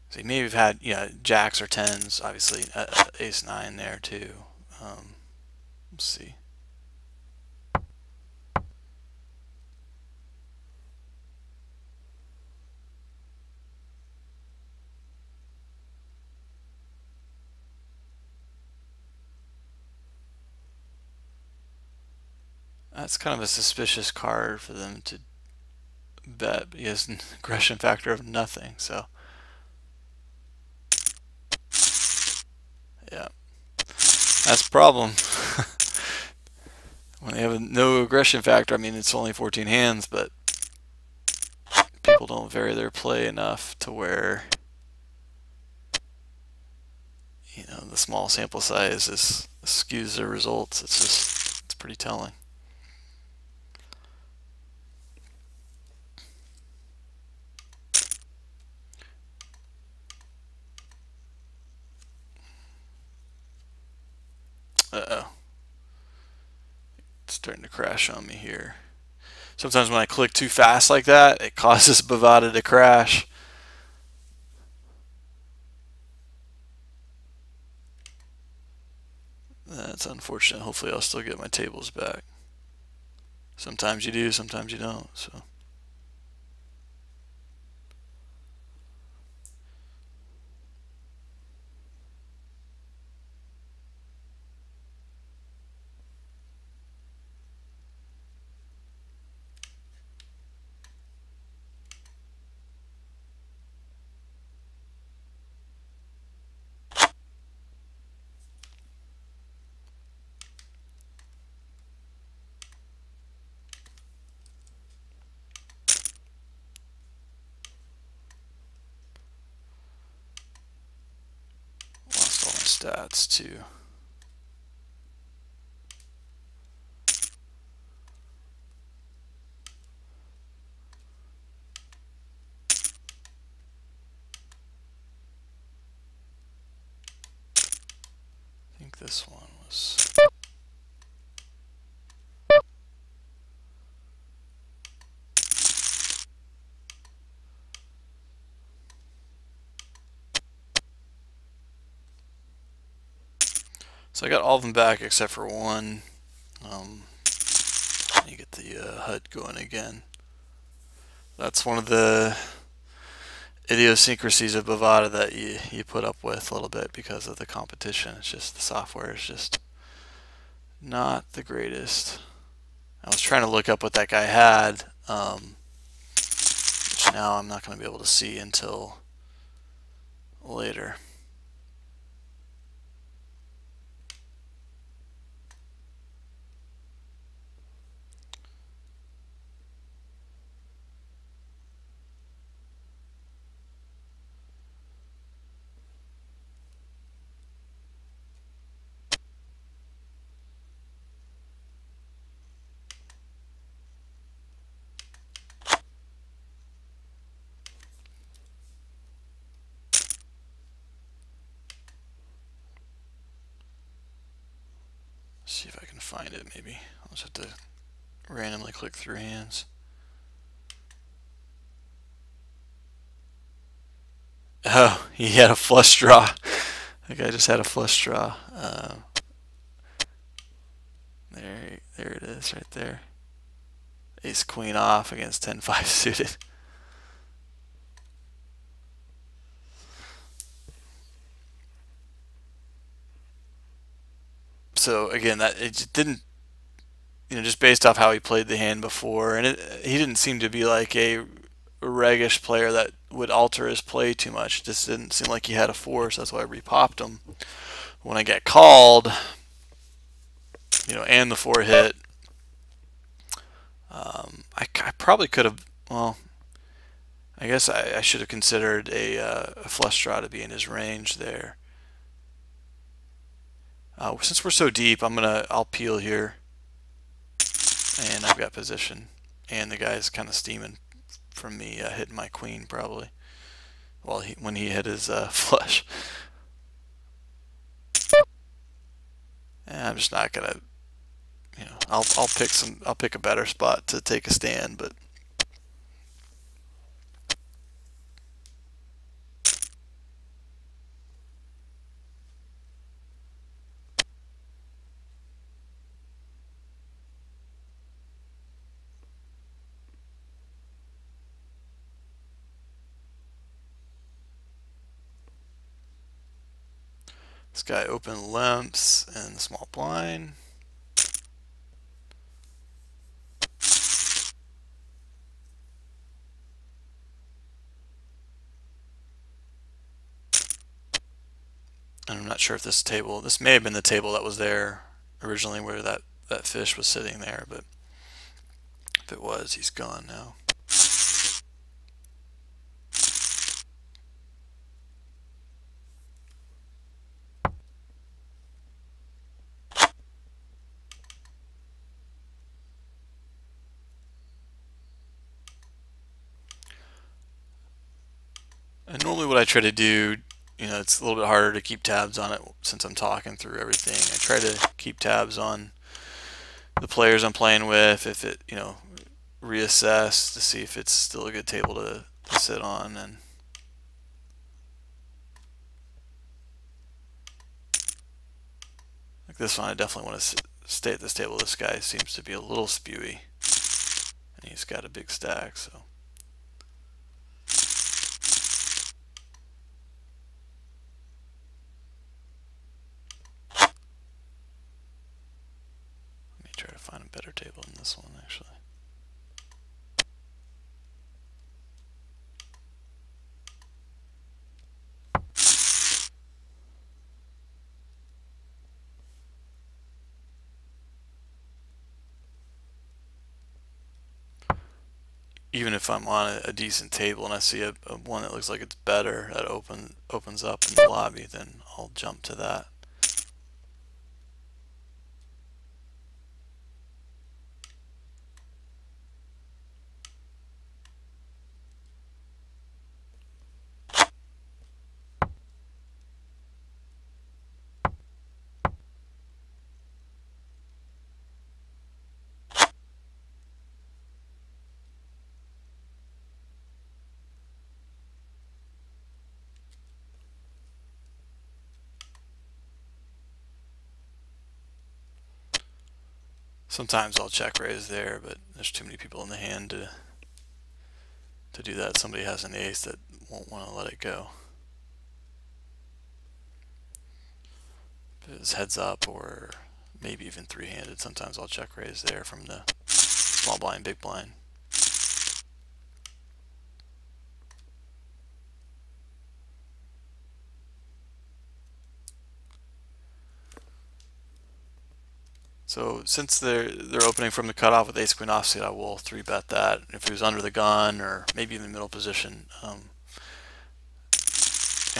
So he may have had, jacks or 10s, obviously, ace 9 there too. Let's see. That's kind of a suspicious card for them to bet, but he has an aggression factor of nothing, so. Yeah. That's the problem. When they have no aggression factor, I mean, it's only 14 hands, but people don't vary their play enough to where, you know, the small sample size skews their results. It's pretty telling. Uh-oh. It's starting to crash on me here. Sometimes when I click too fast like that, it causes Bovada to crash. That's unfortunate. Hopefully I'll still get my tables back. Sometimes you do, sometimes you don't. So lost all my stats too. I think this one was. So I got all of them back except for one. You get the HUD going again. That's one of the idiosyncrasies of Bovada that you put up with a little bit because of the competition. It's just the software is just not the greatest. I was trying to look up what that guy had, which now I'm not going to be able to see until later. See if I can find it. Maybe I'll just have to randomly click through hands. Oh, he had a flush draw. The guy just had a flush draw. There it is, right there. Ace queen off against 10-5 suited. So again, that it just didn't, you know, just based off how he played the hand before, and he didn't seem to be like a reggish player that would alter his play too much. It just didn't seem like he had a force. That's why I repopped him. When I get called, you know, and the 4 hit, I probably could have. Well, I guess I should have considered a flush draw to be in his range there. Since we're so deep, I'll peel here, and I've got position, and the guy's kind of steaming from me hitting my queen probably. Well, when he hit his flush. And I'm just not gonna, you know, I'll pick a better spot to take a stand, but this guy open limps and small blind. And I'm not sure if this may have been the table that was there originally where that fish was sitting there, but if it was, he's gone now. And normally what I try to do, it's a little bit harder to keep tabs on it since I'm talking through everything. I try to keep tabs on the players I'm playing with, if it, reassess to see if it's still a good table to sit on. And like this one, I definitely want to stay at this table. This guy seems to be a little spewy, and he's got a big stack, so. Let me try to find a better table than this one, actually. Even if I'm on a decent table and I see a one that looks like it's better that opens up in the lobby, then I'll jump to that. Sometimes I'll check raise there, but there's too many people in the hand to do that. Somebody has an ace that won't want to let it go. If it's heads up or maybe even three-handed, sometimes I'll check raise there from the small blind, big blind. So since they're opening from the cutoff with ace queen offsuit, I will 3-bet that. If he was under the gun or maybe in the middle position, and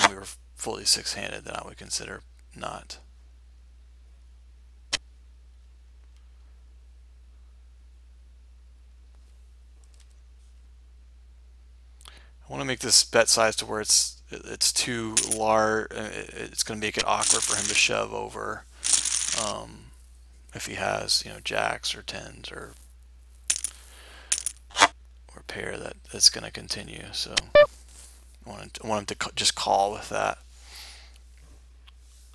we were fully six-handed, then I would consider not. I want to make this bet size to where it's too large. It's going to make it awkward for him to shove over. If he has, jacks or tens or pair that's going to continue. So I want him to just call with that.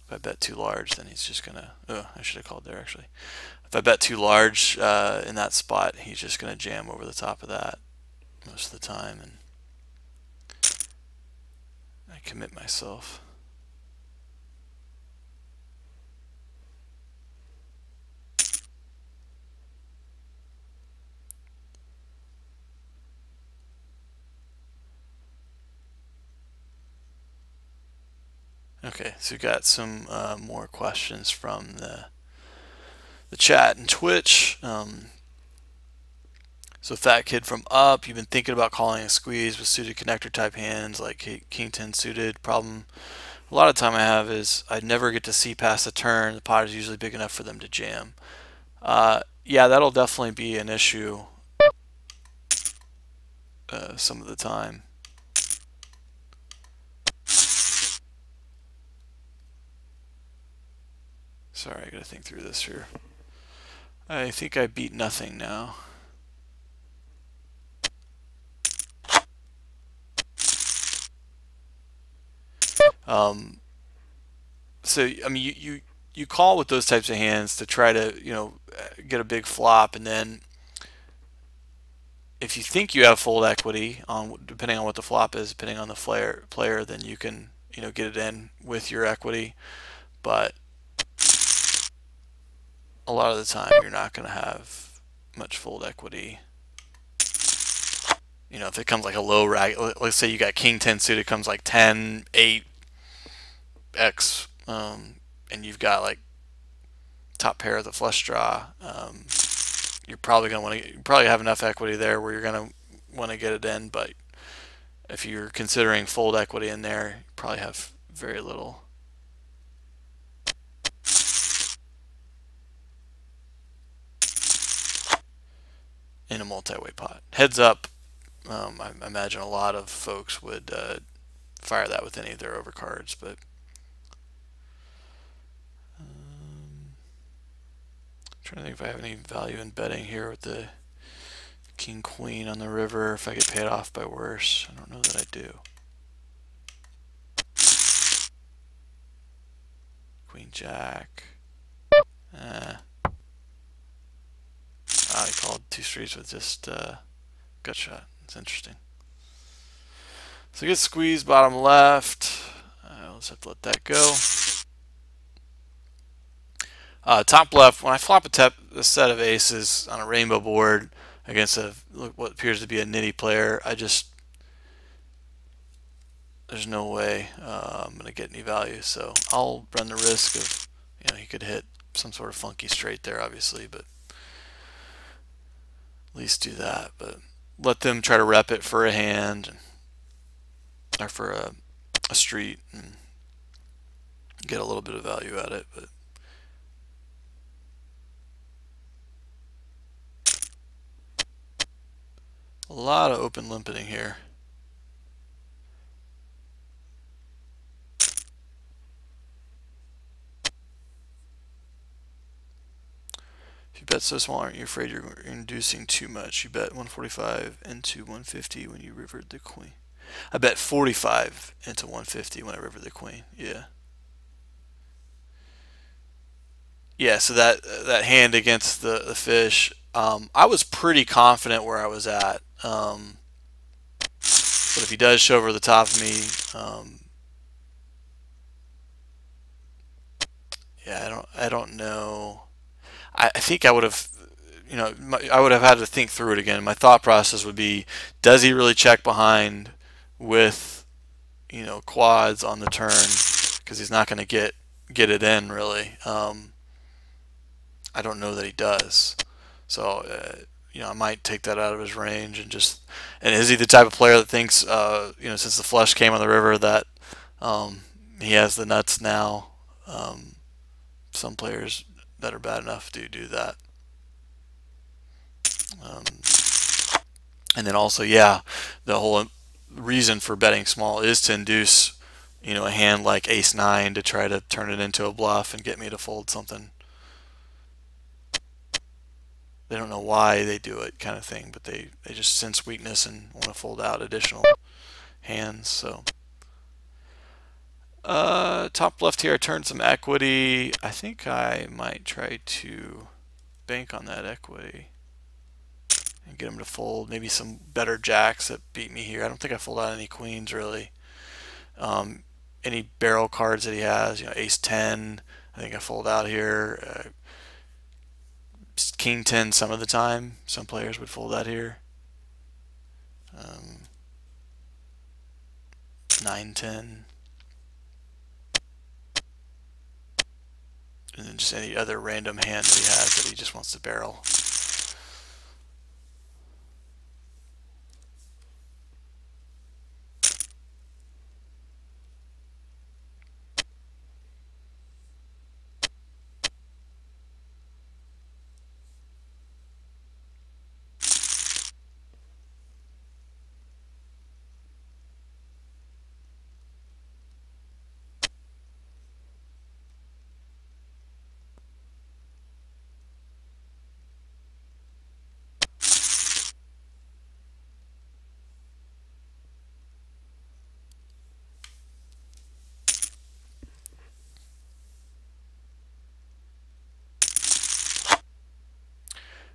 If I bet too large, then he's just going to, oh, I should have called there actually. If I bet too large in that spot, he's just going to jam over the top of that most of the time, and I commit myself. Okay, so we got some more questions from the chat and Twitch. So Fat Kid from Up, you've been thinking about calling a squeeze with suited connector type hands like King 10 suited. Problem a lot of time I have is I never get to see past the turn. The pot is usually big enough for them to jam. Yeah, that'll definitely be an issue some of the time. Sorry, I gotta think through this here. I think I beat nothing now. So I mean, you call with those types of hands to try to get a big flop, and then if you think you have fold equity on depending on what the flop is, depending on the player, then you can get it in with your equity, but a lot of the time you're not going to have much fold equity. If it comes like a low rag, let's say you got King 10 suited, comes like 10, 8, X, and you've got like top pair of the flush draw, you're probably going to want to, you probably have enough equity there where you're going to want to get it in, but if you're considering fold equity in there, you probably have very little. In a multi-way pot. Heads up, I imagine a lot of folks would fire that with any of their overcards, but trying to think if I have any value in betting here with the king queen on the river. If I get paid off by worse, I don't know that I do. Queen jack. He called two streets with just gut shot. It's interesting. So get squeezed bottom left. I'll just have to let that go. Top left, when I flop a set of aces on a rainbow board against what appears to be a nitty player, there's no way I'm going to get any value. So I'll run the risk of, he could hit some sort of funky straight there, obviously, but at least do that. But let them try to rep it for a hand or for a street and get a little bit of value at it. But a lot of open limpiting here. If you bet so small, aren't you afraid you're inducing too much? You bet 145 into 150 when you rivered the queen. I bet 45 into 150 when I rivered the queen. Yeah. Yeah, so that hand against the fish, I was pretty confident where I was at. But if he does show over the top of me, yeah, I don't know. I think I would have, I would have had to think through it again. My thought process would be, does he really check behind with, quads on the turn? Because he's not going to get it in, really. I don't know that he does. So, I might take that out of his range and is he the type of player that thinks, since the flush came on the river that he has the nuts now? Some players that are bad enough do that. And then also, yeah, the whole reason for betting small is to induce, a hand like ace-9 to try to turn it into a bluff and get me to fold something. They don't know why they do it, kind of thing, but they just sense weakness and want to fold out additional hands. So top left here, I turned some equity. I think I might try to bank on that equity and get him to fold. Maybe some better jacks that beat me here. I don't think I fold out any queens, really. Any barrel cards that he has, ace 10, I think I fold out here. King 10 some of the time. Some players would fold out here. 9-10. And then just any other random hand that he has that he just wants to barrel.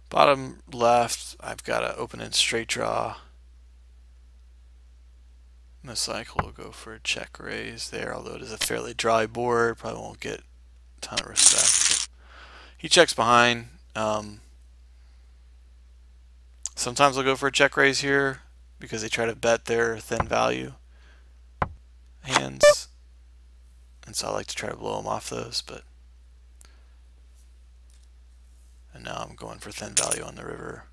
Bottom left, I've got to open in straight draw. Most likely we'll go for a check raise there, although it is a fairly dry board. Probably won't get a ton of respect. He checks behind. Sometimes I'll go for a check raise here because they try to bet their thin value hands. And so I like to try to blow them off those, and now I'm going for thin value on the river.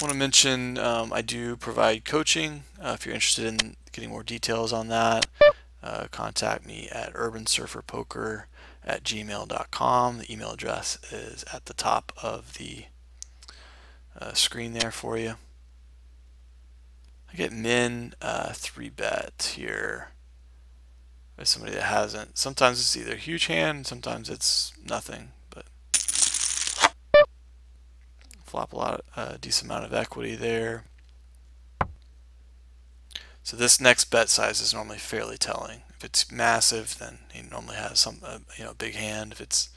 want to mention I do provide coaching. If you're interested in getting more details on that, contact me at urbansurferpoker@gmail.com. The email address is at the top of the screen there for you. I get min 3-bet here by somebody that hasn't. Sometimes it's either huge hand, sometimes it's nothing, but flop a lot, decent amount of equity there. So this next bet size is normally fairly telling. If it's massive, then he normally has some, big hand. If it's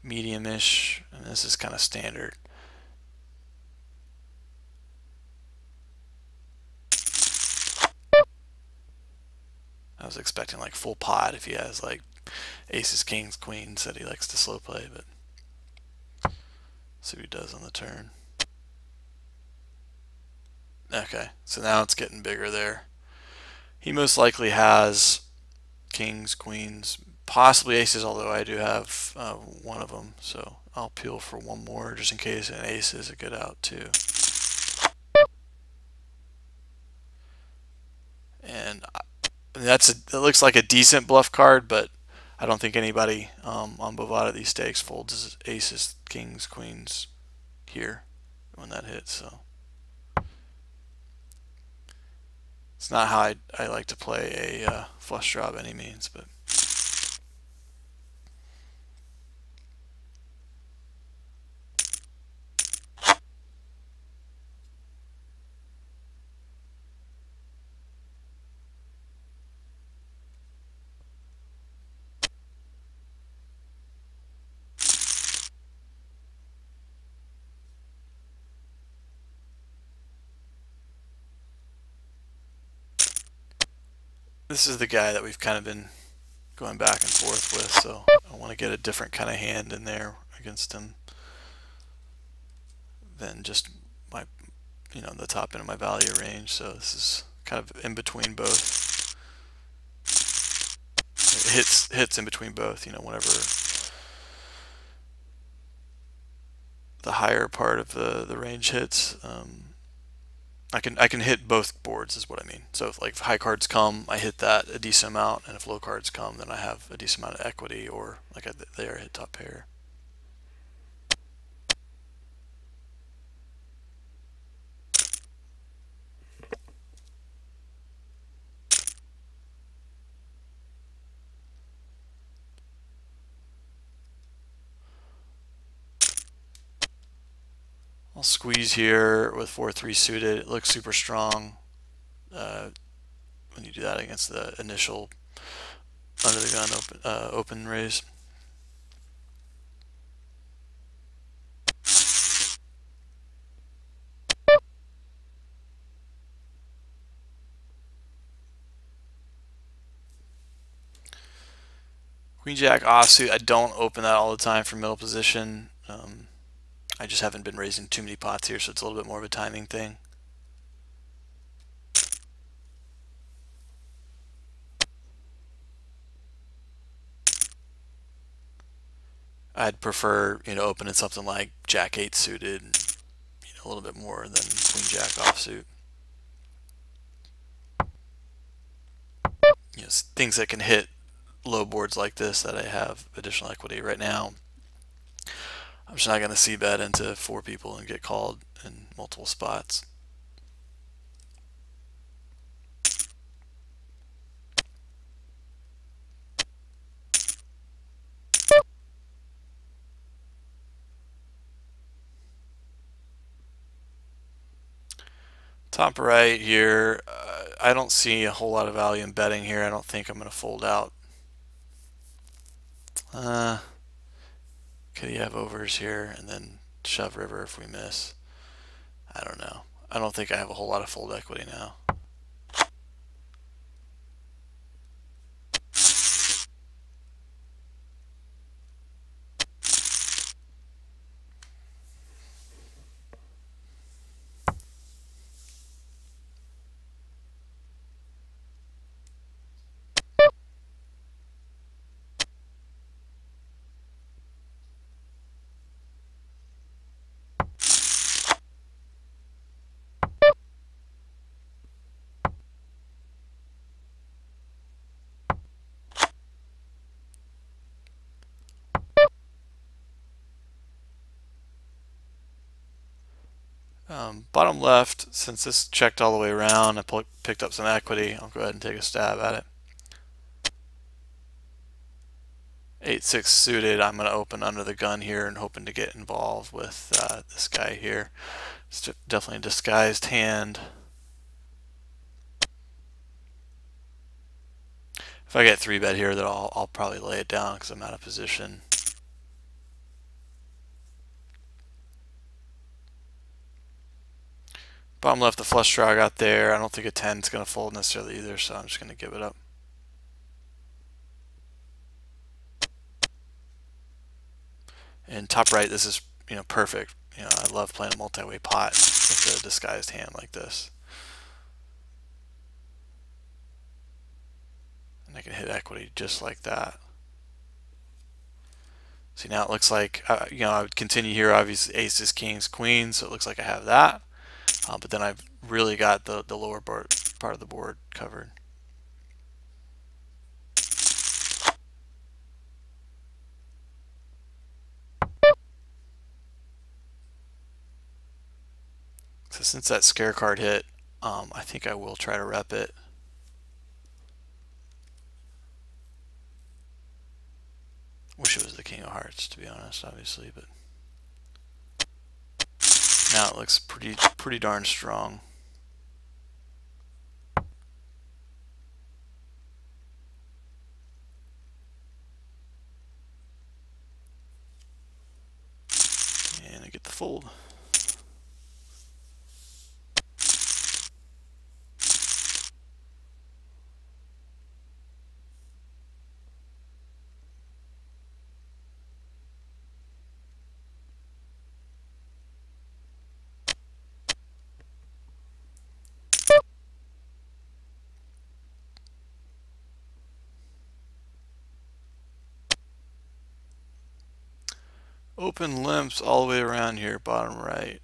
medium-ish, and this is kind of standard. I was expecting like full pot if he has like aces, kings, queens that he likes to slow play, but see what he does on the turn. Okay, so now it's getting bigger there. He most likely has kings, queens, possibly aces, although I do have one of them, so I'll peel for one more just in case an ace is a good out too. And it looks like a decent bluff card, but I don't think anybody on Bovada these stakes folds aces, kings, queens here when that hits. So it's not how I like to play a flush draw by any means, but this is the guy that we've kind of been going back and forth with, so I want to get a different kind of hand in there against him than just my, the top end of my value range. So this is kind of in between both. It hits in between both, whenever the higher part of the range hits. I can hit both boards is what I mean. So if high cards come, I hit that a decent amount, and if low cards come, then I have a decent amount of equity, or like there I hit top pair. I'll squeeze here with 4-3 suited. It looks super strong when you do that against the initial under the gun open raise. Queen Jack offsuit, I don't open that all the time for middle position. I just haven't been raising too many pots here, so it's a little bit more of a timing thing. I'd prefer, opening something like Jack 8 suited, a little bit more than Queen Jack offsuit. Things that can hit low boards like this that I have additional equity. Right now, I'm just not going to c-bet into 4 people and get called in multiple spots. Top right here, I don't see a whole lot of value in betting here. I don't think I'm going to fold out. Could he have overs here and then shove river if we miss? I don't know. I don't think I have a whole lot of fold equity now. Bottom left, since this checked all the way around, I picked up some equity. I'll go ahead and take a stab at it. 8-6 suited. I'm going to open under the gun here and hoping to get involved with this guy here. It's definitely a disguised hand. If I get 3-bet here, then I'll probably lay it down because I'm out of position. Bottom left, the flush draw I got there. I don't think a 10 is going to fold necessarily either, so I'm just going to give it up. And top right, this is perfect. I love playing a multi-way pot with a disguised hand like this. And I can hit equity just like that. See, now it looks like, I would continue here, obviously aces, kings, queens, so it looks like I have that. But then I've really got the lower part of the board covered. So since that scare card hit, I think I will try to rep it. Wish it was the king of hearts, to be honest, obviously, but now it looks pretty darn strong. And I get the fold. Open limps all the way around here, bottom right.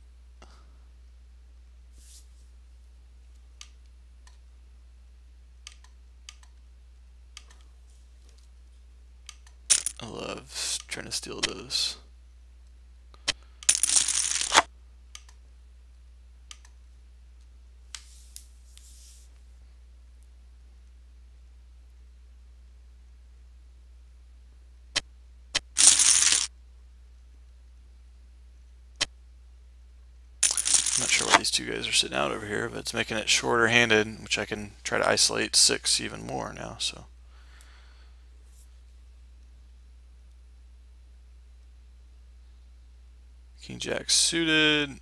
I love trying to steal those. I'm not sure why these two guys are sitting out over here, but it's making it shorter handed, which I can try to isolate 6 even more now. So king jack suited.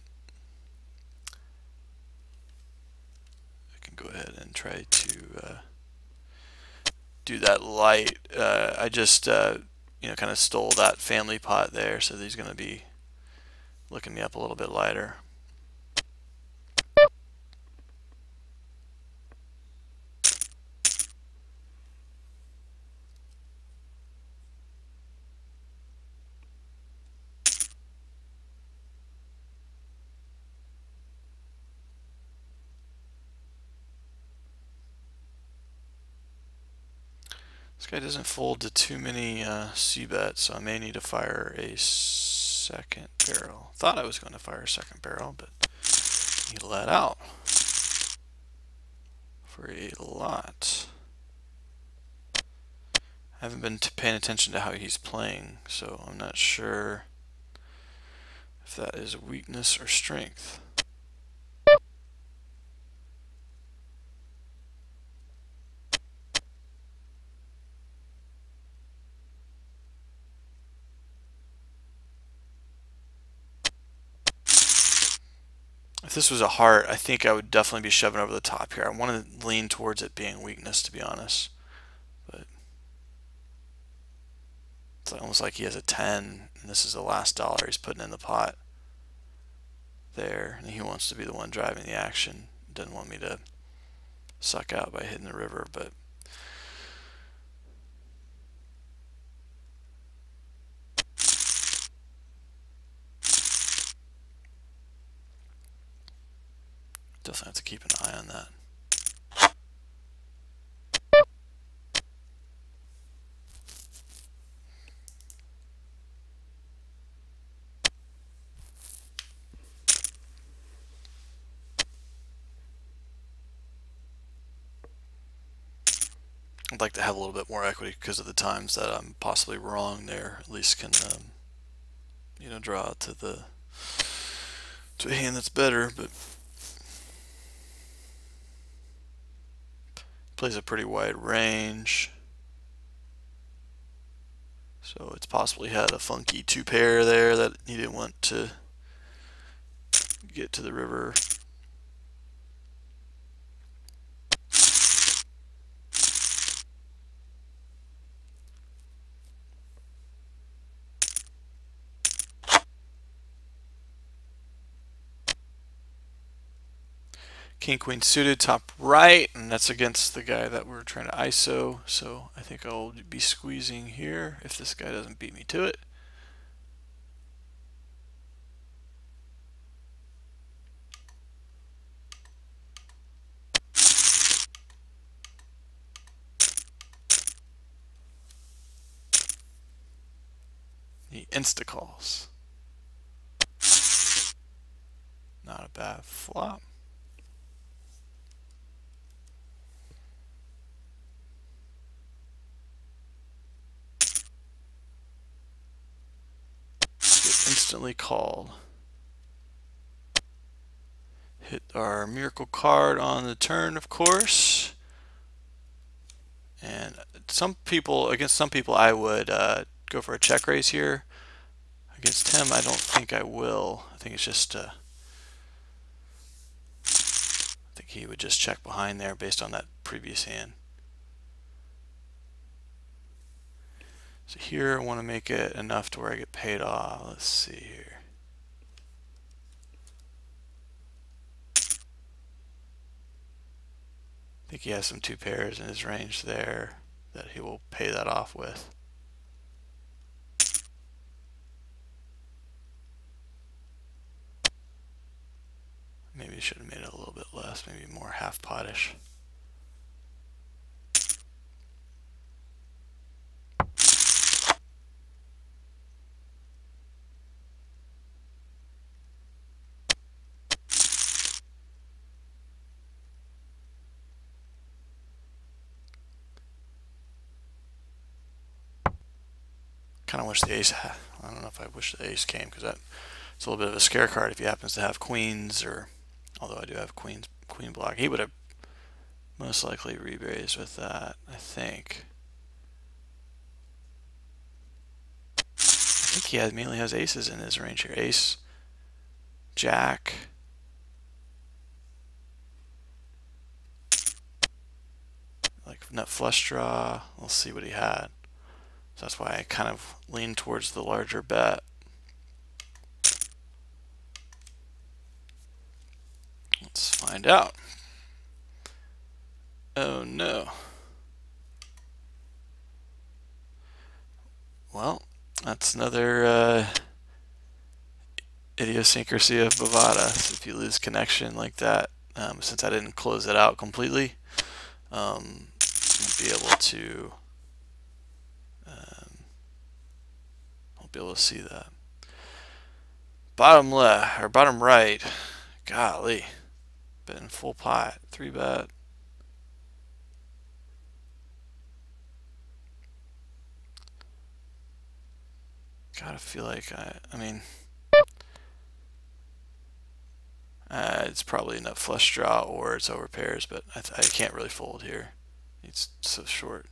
I can go ahead and try to do that light. I just kind of stole that family pot there, so he's going to be looking me up a little bit lighter. This guy doesn't fold to too many c-bets, so I may need to fire a second barrel. Thought I was going to fire a second barrel, but he let out for a lot. I haven't been paying attention to how he's playing, so I'm not sure if that is weakness or strength. If this was a heart, I think I would definitely be shoving over the top here. I want to lean towards it being weakness, to be honest. But it's almost like he has a 10, and this is the last dollar he's putting in the pot there. And he wants to be the one driving the action. Doesn't want me to suck out by hitting the river, but definitely have to keep an eye on that. like to have a little bit more equity because of the times that I'm possibly wrong there. At least can you know, draw out to a hand that's better. But plays a pretty wide range, so it's possibly had a funky 2-pair there that he didn't want to get to the river. King Queen suited top right, and that's against the guy that we're trying to ISO, so I think I'll be squeezing here if this guy doesn't beat me to it. He insta-calls. Not a bad flop. Instantly called. Hit our miracle card on the turn, of course. And against some people, I would go for a check raise here. Against him, I don't think I will. I think it's just I think he would just check behind there based on that previous hand. So here I want to make it enough to where I get paid off. Let's see here. I think he has some 2 pairs in his range there that he will pay that off with. Maybe should have made it a little bit less, maybe more half potish. Kind of wish the ace, I don't know if I wish the ace came, because it's a little bit of a scare card if he happens to have queens, or although I do have queen block. He would have most likely re-raised with that, I think. I think he mainly has aces in his range here. Ace, jack, like nut flush draw. We'll see what he had. So that's why I kind of lean towards the larger bet. Let's find out. Oh no. Well, that's another idiosyncrasy of Bovada. So if you lose connection like that, since I didn't close it out completely, you'll be able to see that. Bottom left or bottom right, golly, been full pot, 3-bet. Gotta feel like I mean, it's probably a nut flush draw or it's over pairs, but I can't really fold here. It's so short.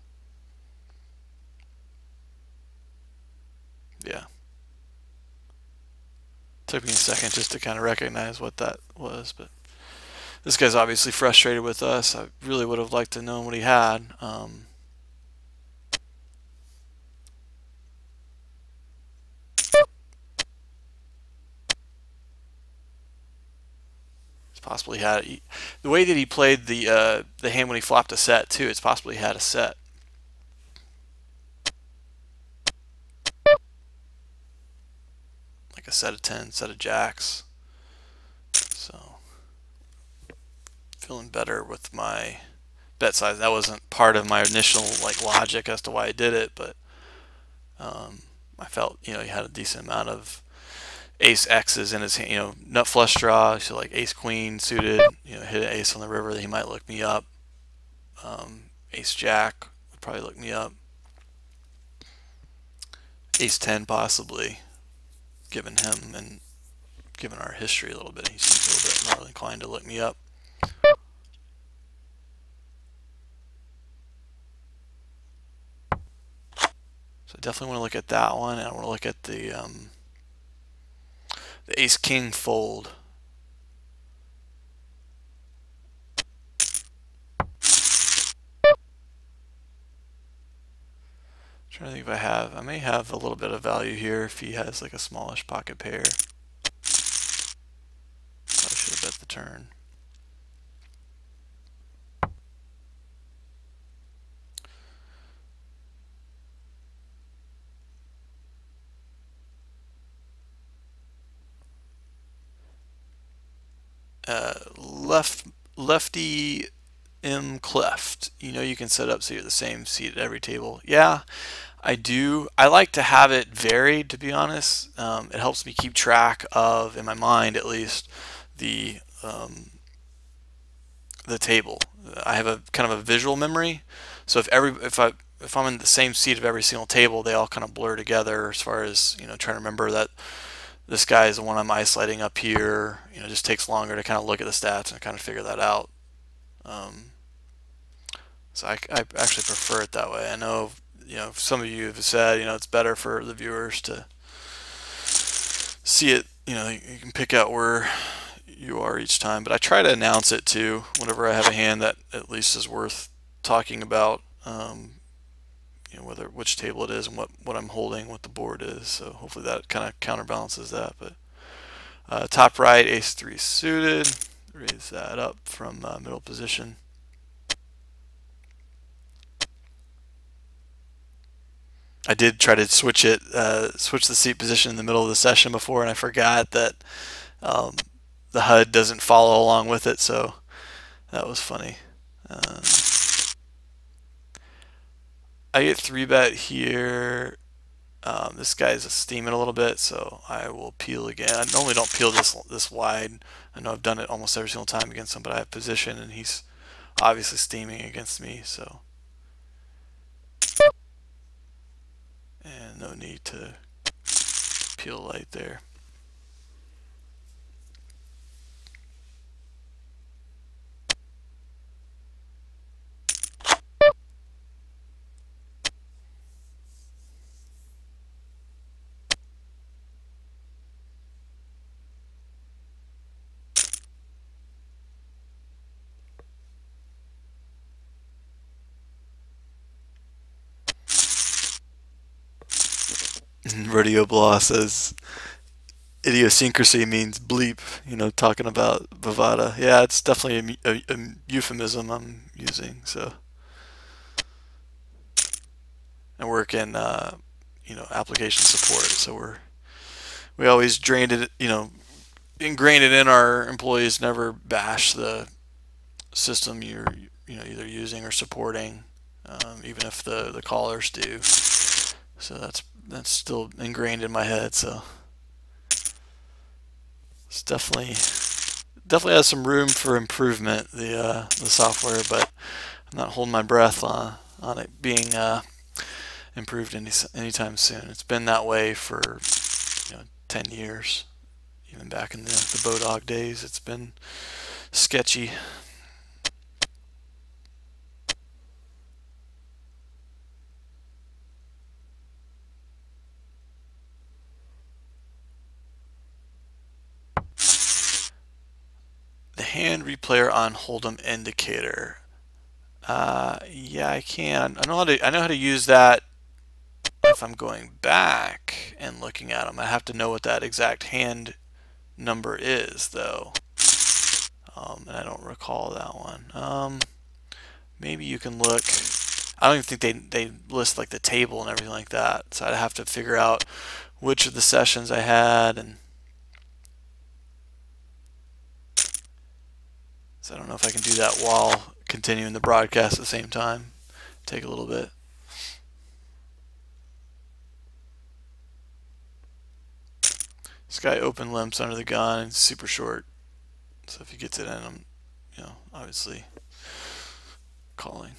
Yeah. Took me a second just to kind of recognize what that was, but this guy's obviously frustrated with us. I really would have liked to know what he had. It's possibly had the way that he played the hand when he flopped a set too. It's possibly had a set. Like a set of 10, set of jacks. So feeling better with my bet size. That wasn't part of my initial like logic as to why I did it, but I felt, you know, he had a decent amount of ace X's in his hand, you know, nut flush draw, so like ace queen suited, you know, hit an ace on the river that he might look me up. Ace jack probably look me up. Ace 10 possibly, given him and given our history a little bit. He seems a little bit more inclined to look me up. So I definitely want to look at that one, and I want to look at the Ace King fold. Trying to think if I may have a little bit of value here if he has like a smallish pocket pair. Probably should have bet the turn. Lefty M cleft. You know you can set up so you're the same seat at every table. Yeah, I do. I like to have it varied, to be honest. It helps me keep track of, in my mind at least, the table. I have a kind of a visual memory, so if I'm in the same seat of every single table, they all kind of blur together as far as trying to remember that this guy is the one I'm isolating up here. It just takes longer to kind of look at the stats and kind of figure that out. So I actually prefer it that way. I know some of you have said it's better for the viewers to see it. You can pick out where you are each time, but I try to announce it too whenever I have a hand that at least is worth talking about. Which table it is and what I'm holding, what the board is. So hopefully that kind of counterbalances that. But top right, ace 3 suited. Raise that up from middle position. I did try to switch the seat position in the middle of the session before, and I forgot that the HUD doesn't follow along with it, so that was funny. I get 3-bet here. This guy's steaming a little bit, so I will peel again. I normally don't peel this wide. I know I've done it almost every single time against him, but I have position, and he's obviously steaming against me, so. And no need to peel light there. Radio Blah says idiosyncrasy means bleep, talking about Bovada. Yeah, it's definitely a euphemism I'm using. So I work in application support, so we always ingrained it in our employees, never bash the system you're either using or supporting, even if the callers do. So that's still ingrained in my head. So it's definitely has some room for improvement, the software, but I'm not holding my breath on it being improved anytime soon. It's been that way for 10 years. Even back in the Bodog days, it's been sketchy. The hand replayer on Hold'em indicator. Yeah, I can. I know how to use that if I'm going back and looking at them. I have to know what that exact hand number is, though. And I don't recall that one. Maybe you can look. I don't even think they list like the table and everything like that. So I'd have to figure out which of the sessions I had, and so I don't know if I can do that while continuing the broadcast at the same time. Take a little bit. This guy open limps under the gun. It's super short. So if he gets it in, I'm, obviously calling.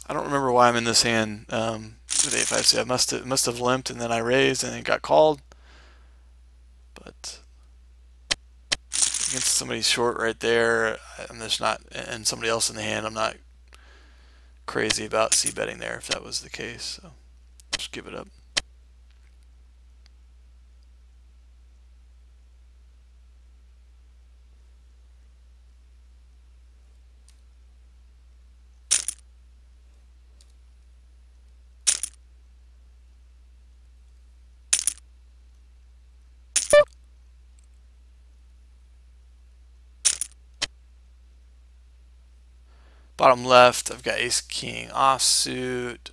I don't remember why I'm in this hand with 8-5C. I must have limped and then I raised and it got called. But against somebody short right there, I'm just not, and somebody else in the hand, I'm not crazy about C betting there if that was the case. So just give it up. Bottom left, I've got ace king offsuit,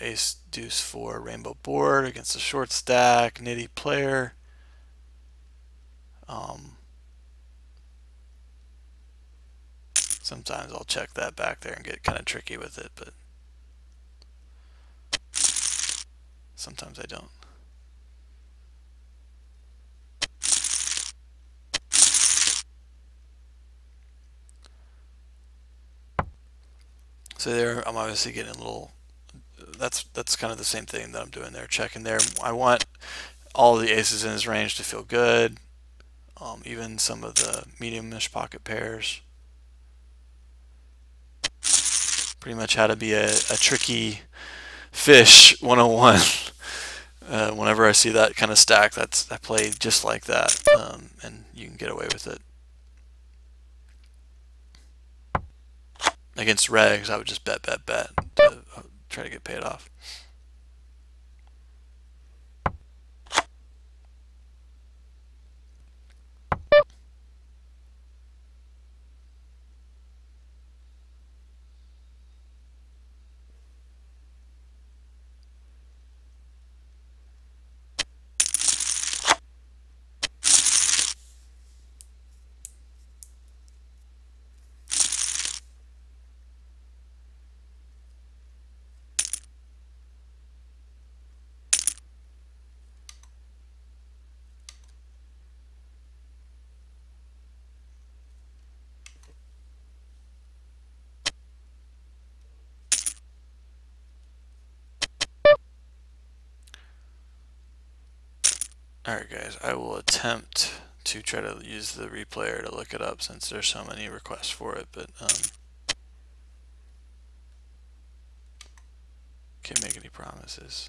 ace deuce 4 rainbow board against a short stack, nitty player. Sometimes I'll check that back there and get kind of tricky with it, but sometimes I don't. So there, I'm obviously getting a little. That's kind of the same thing that I'm doing there, checking there. I want all the aces in his range to feel good, even some of the medium-ish pocket pairs. Pretty much how to be a tricky fish 101. Whenever I see that kind of stack, I play just like that, and you can get away with it. Against regs, I would just bet to try to get paid off. Alright guys, I will attempt to try to use the replayer to look it up since there's so many requests for it, but can't make any promises.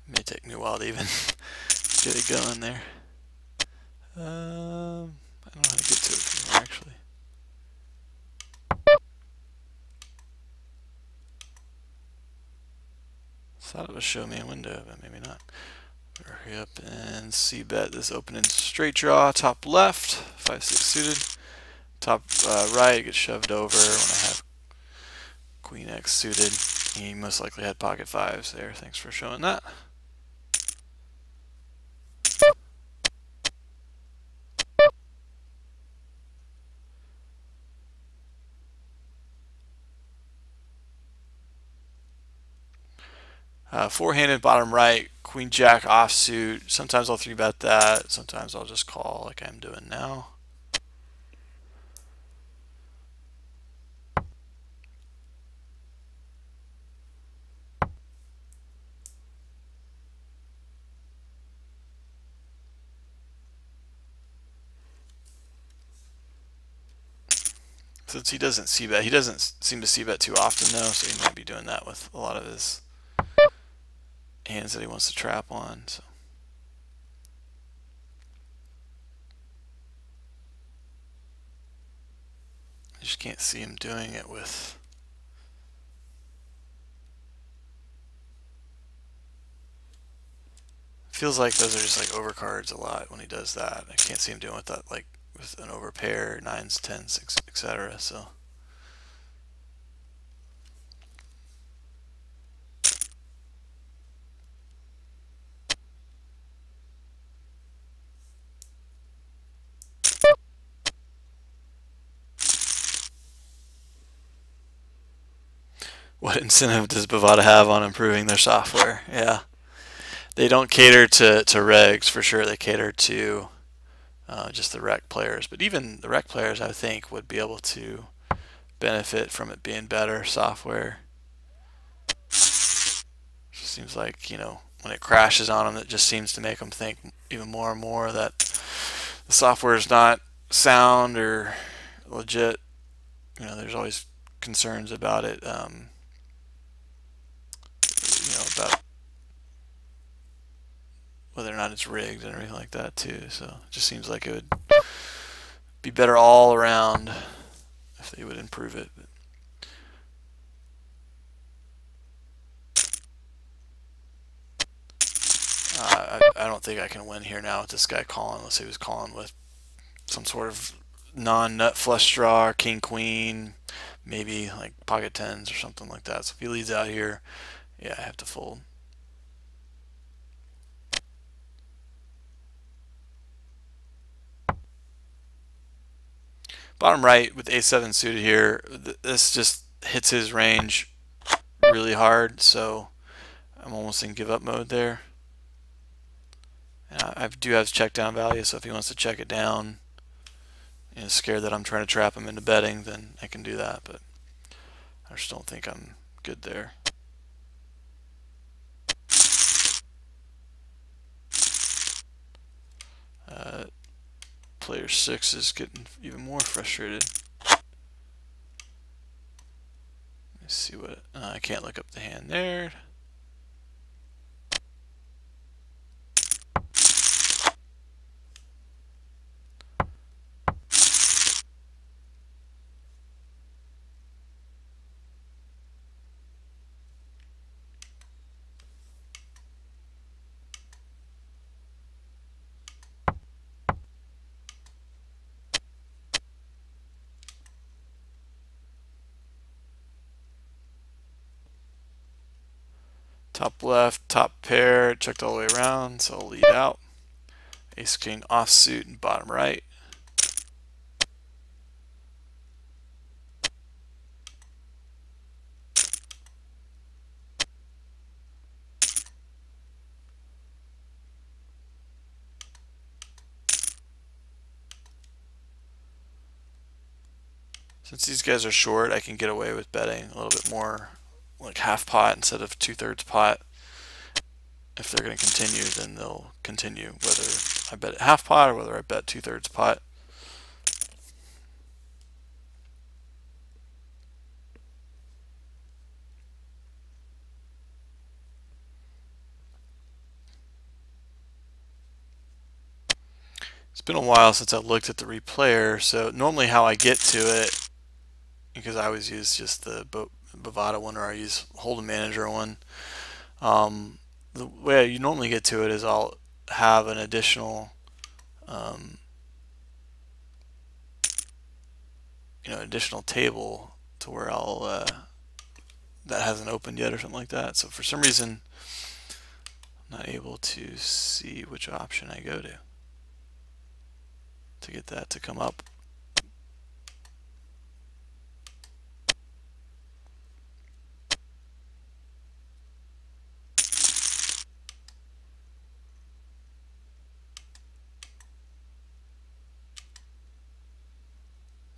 May take me a while to even get it going there. I don't know how to get to it from here actually. Thought it was show me a window, but maybe not. Hurry up and C bet this opening straight draw, top left, 5-6 suited. Top right gets shoved over when I have Queen X suited. He most likely had pocket fives there. Thanks for showing that. Four-handed bottom right, Queen Jack offsuit. Sometimes I'll 3-bet that. Sometimes I'll just call like I'm doing now. Since he doesn't C-bet, he doesn't seem to C-bet too often though, so he might be doing that with a lot of his hands that he wants to trap on. So. I just can't see him doing it with. Feels like those are just like overcards a lot when he does that. I can't see him doing with that like with an overpair, 9s, 10s, etc. So. What incentive does Bovada have on improving their software? Yeah, they don't cater to regs for sure. They cater to just the rec players. But even the rec players, I think, would be able to benefit from it being better software. It seems like, when it crashes on them, it just seems to make them think even more and more that the software is not sound or legit. There's always concerns about it, about whether or not it's rigged and everything like that too. So it just seems like it would be better all around if they would improve it. I don't think I can win here now with this guy calling. Let's say he was calling with some sort of non-nut flush draw, king queen, maybe like pocket tens or something like that. So if he leads out here, yeah, I have to fold. Bottom right with a7 suited here, this just hits his range really hard, so I'm almost in give up mode there. And I do have check down value, so if he wants to check it down and is scared that I'm trying to trap him into betting, then I can do that, but I just don't think I'm good there. Player 6 is getting even more frustrated. Let's see what I can't look up the hand there. Top left, top pair, checked all the way around, so I'll lead out. Ace king offsuit and bottom right. Since these guys are short, I can get away with betting a little bit more, like half pot instead of 2/3 pot. If they're going to continue, then they'll continue, whether I bet at half pot or whether I bet 2/3 pot. It's been a while since I looked at the replayer, so normally how I get to it, because I always use just the Bovada one, or I use Hold'em Manager one. The way you normally get to it is I'll have an additional, additional table to where I'll that hasn't opened yet or something like that. So for some reason, I'm not able to see which option I go to get that to come up.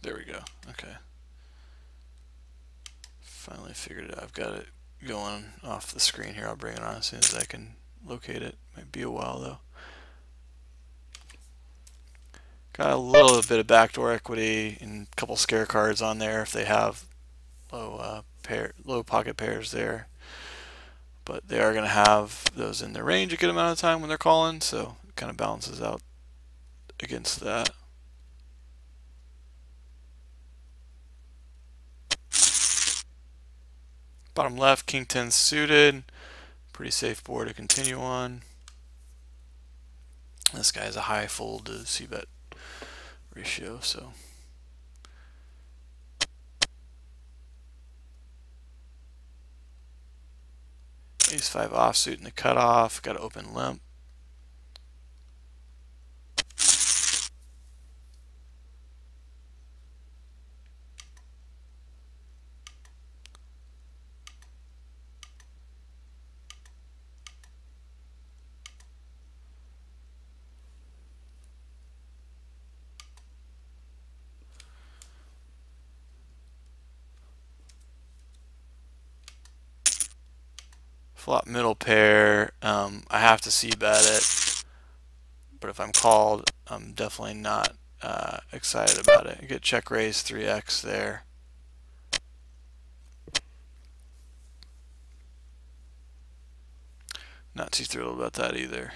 There we go. Okay. Finally figured it out. I've got it going off the screen here. I'll bring it on as soon as I can locate it. Might be a while though. Got a little bit of backdoor equity and a couple scare cards on there if they have low pocket pairs there. But they are going to have those in their range a good amount of time when they're calling, so it kind of balances out against that. Bottom left, king 10 suited. Pretty safe board to continue on. This guy has a high fold to c-bet ratio, so ace 5 offsuit in the cutoff. Got to open limp. Flop middle pair. I have to c-bet it, but if I'm called, I'm definitely not excited about it. I get check raise 3x there. Not too thrilled about that either.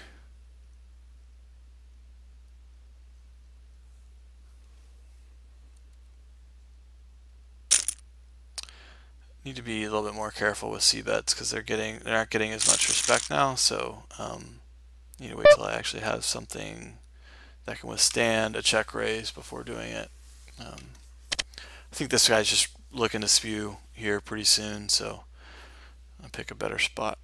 Need to be a little bit more careful with c-bets because they're not getting as much respect now. So need to wait till I actually have something that can withstand a check raise before doing it. I think this guy's just looking to spew here pretty soon, so I'll pick a better spot.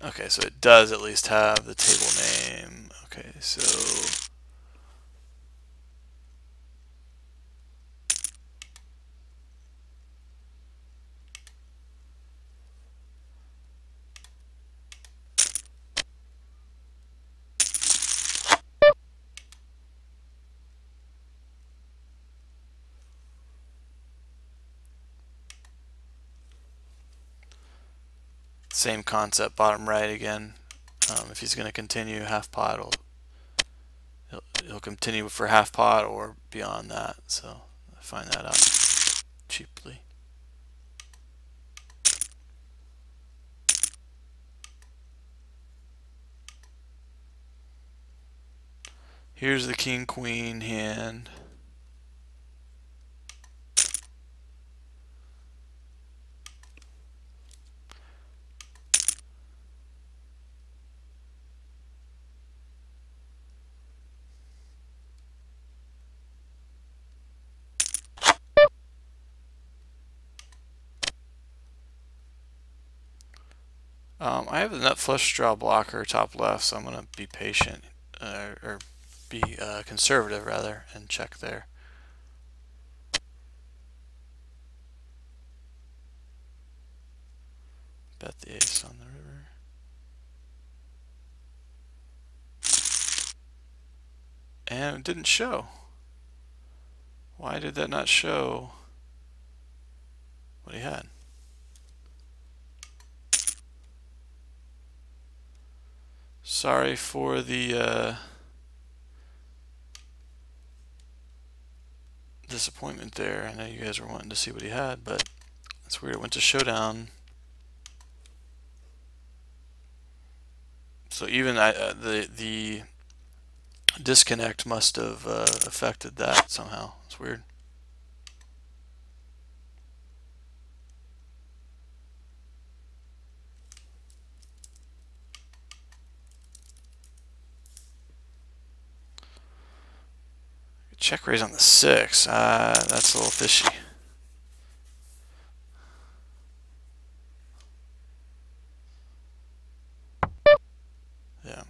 Okay, so it does at least have the table name. Okay, so same concept, bottom right again. If he's going to continue half pot, he'll continue for half pot or beyond that. So I find that out cheaply. Here's the king queen hand. I have the nut flush draw blocker top left, so I'm going to be patient, or be conservative rather, and check there. Bet the ace on the river. And it didn't show. Why did that not show what he had? Sorry for the disappointment there. I know you guys were wanting to see what he had, but it's weird. It went to showdown. So even the disconnect must have affected that somehow. It's weird. Check raise on the 6. That's a little fishy. Yeah.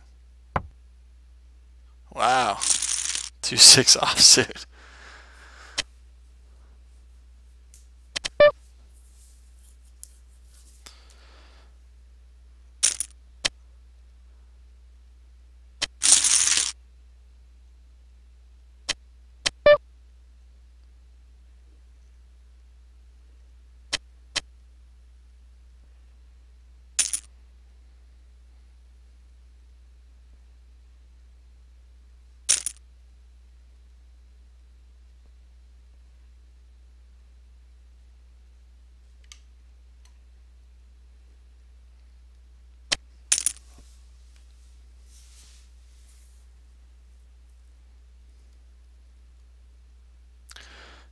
Wow. 2-6 offsuit.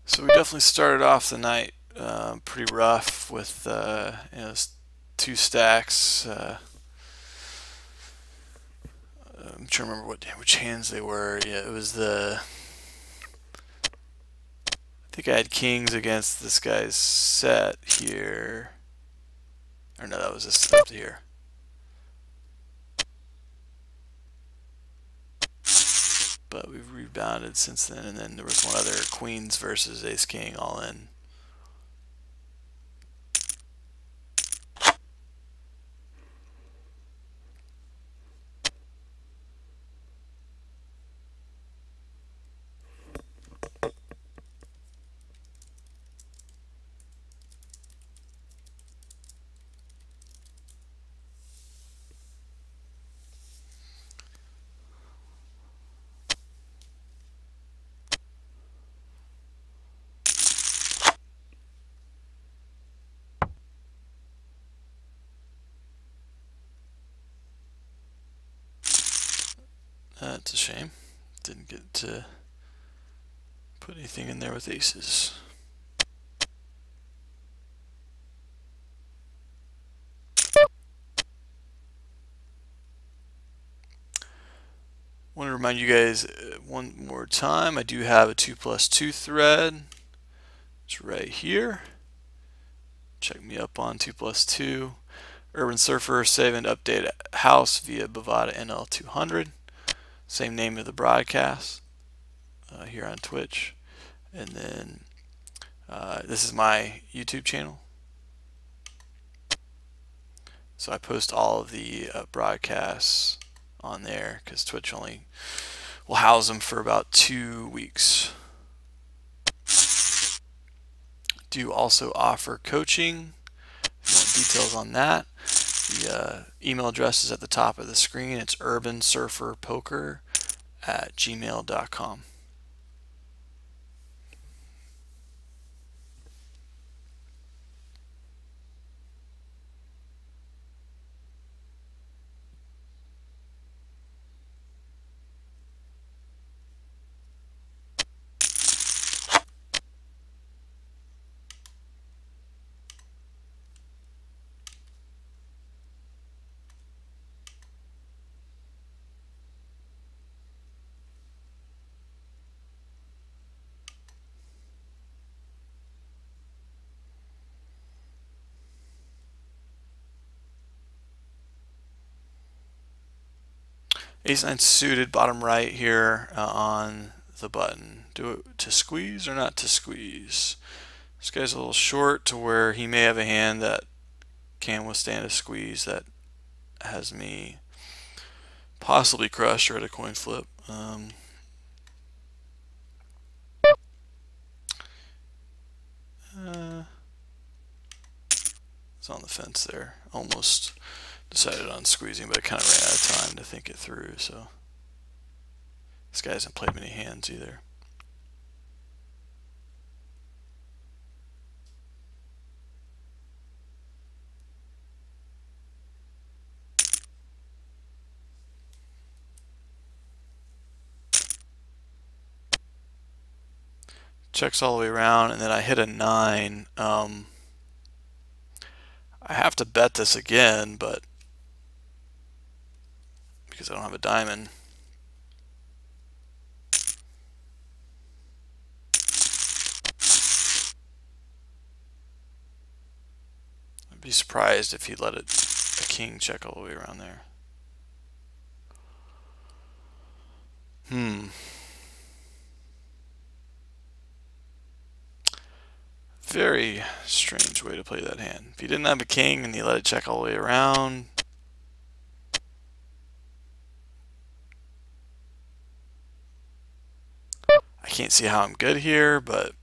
So we definitely started off the night pretty rough with you know, 2 stacks. I'm trying to remember which hands they were. Yeah, it was the. I think I had kings against this guy's set here. Or no, that was just up here. but we've rebounded since then. And then there was one other queens versus ace king all in. That's a shame. Didn't get to put anything in there with aces. Want to remind you guys one more time, I do have a 2+2 thread. It's right here. Check me up on 2+2. Urban Surfer save and update house via Bovada NL200. Same name of the broadcast here on Twitch. And then this is my YouTube channel. So I post all of the broadcasts on there because Twitch only will house them for about 2 weeks. Do also offer coaching. If you want details on that, the email address is at the top of the screen. It's urbansurferpoker@gmail.com. Ace-9 suited, bottom right here on the button. Do it to squeeze or not to squeeze? This guy's a little short to where he may have a hand that can withstand a squeeze that has me possibly crushed or at a coin flip. It's on the fence there. Almost decided on squeezing, but I kind of ran out of time to think it through. So this guy hasn't played many hands either. Checks all the way around, and then I hit a 9. I have to bet this again, but because I don't have a diamond. I'd be surprised if he let a king check all the way around there. Very strange way to play that hand. If he didn't have a king and he let it check all the way around, I can't see how I'm good here, but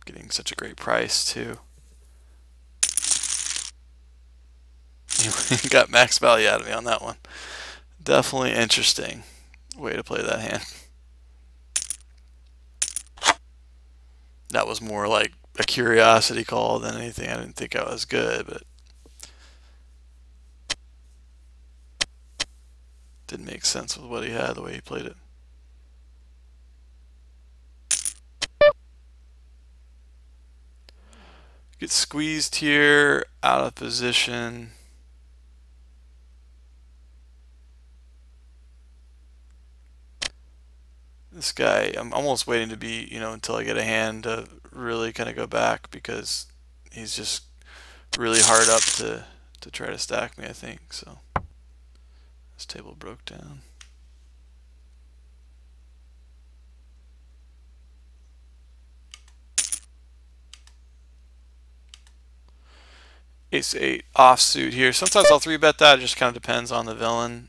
getting such a great price too. He got max value out of me on that one. Definitely interesting way to play that hand. That was more like a curiosity call than anything. I didn't think I was good, but didn't make sense with what he had, the way he played it. Get squeezed here, out of position. This guy, I'm almost waiting to be, until I get a hand to really kind of go back, because he's just really hard up to try to stack me, I think. So This table broke down. Ace-8 offsuit here. Sometimes I'll 3-bet that. It just kind of depends on the villain.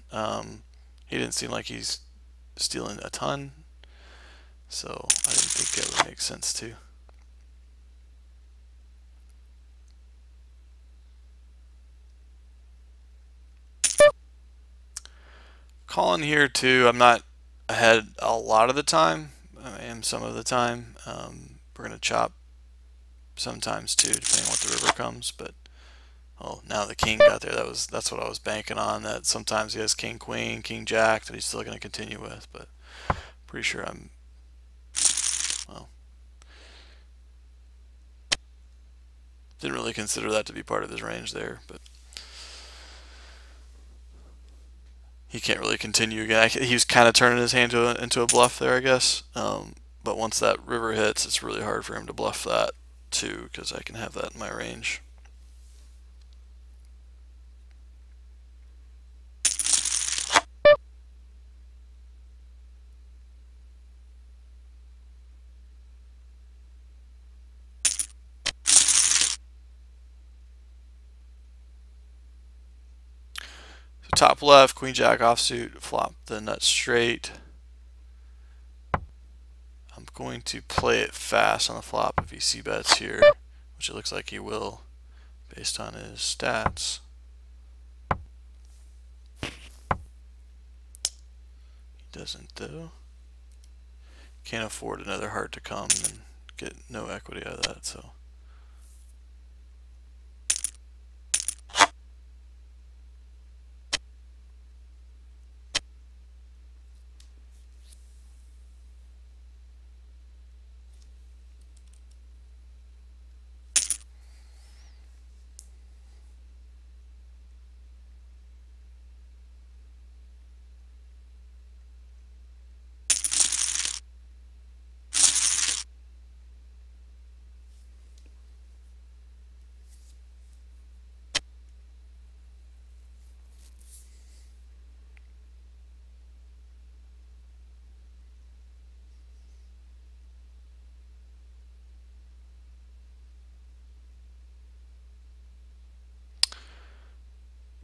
He didn't seem like he's stealing a ton, so I didn't think it would make sense to. Calling here too. I'm not ahead a lot of the time. I am some of the time. We're going to chop sometimes too, depending on what the river comes, but oh, now the king got there. That's what I was banking on. That sometimes he has king queen, king jack that he's still going to continue with, but pretty sure well, didn't really consider that to be part of his range there, but he can't really continue again. He was kind of turning his hand into a bluff there, I guess. But once that river hits, it's really hard for him to bluff that too, because I can have that in my range. Top left, queen jack offsuit, flop the nut straight. I'm going to play it fast on the flop if he c-bets here, which it looks like he will based on his stats. He doesn't though. Can't afford another heart to come and get no equity out of that, so.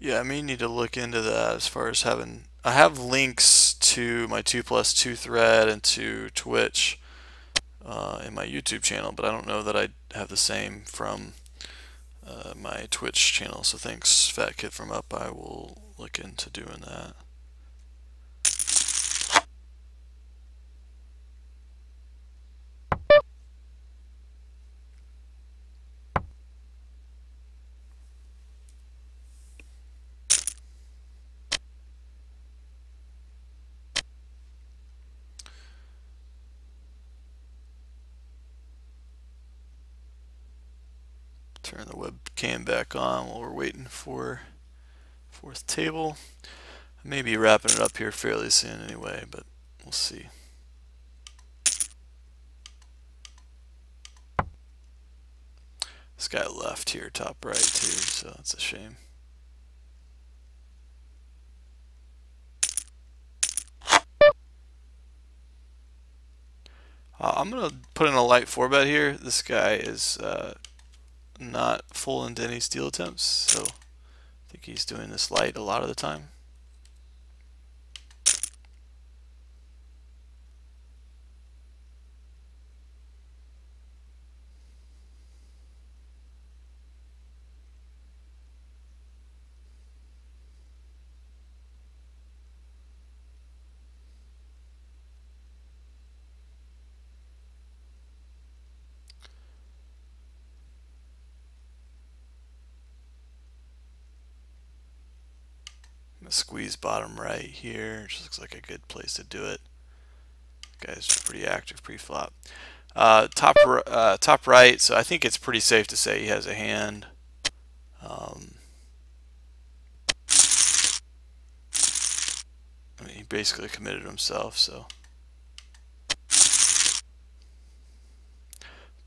Yeah, I may need to look into that as far as having. I have links to my 2+2 thread and to Twitch in my YouTube channel, but I don't know that I have the same from my Twitch channel. So thanks, Fat Kid from Up. I will look into doing that. Turn the webcam back on while we're waiting for fourth table. I may be wrapping it up here fairly soon anyway, but we'll see. This guy left here top right too, so that's a shame. I'm going to put in a light 4-bet here. This guy is not full into any steal attempts, so I think he's doing this light a lot of the time. Squeeze bottom right here. Just looks like a good place to do it. Guy's pretty active pre-flop. Top right. So I think it's pretty safe to say he has a hand. I mean, he basically committed himself. So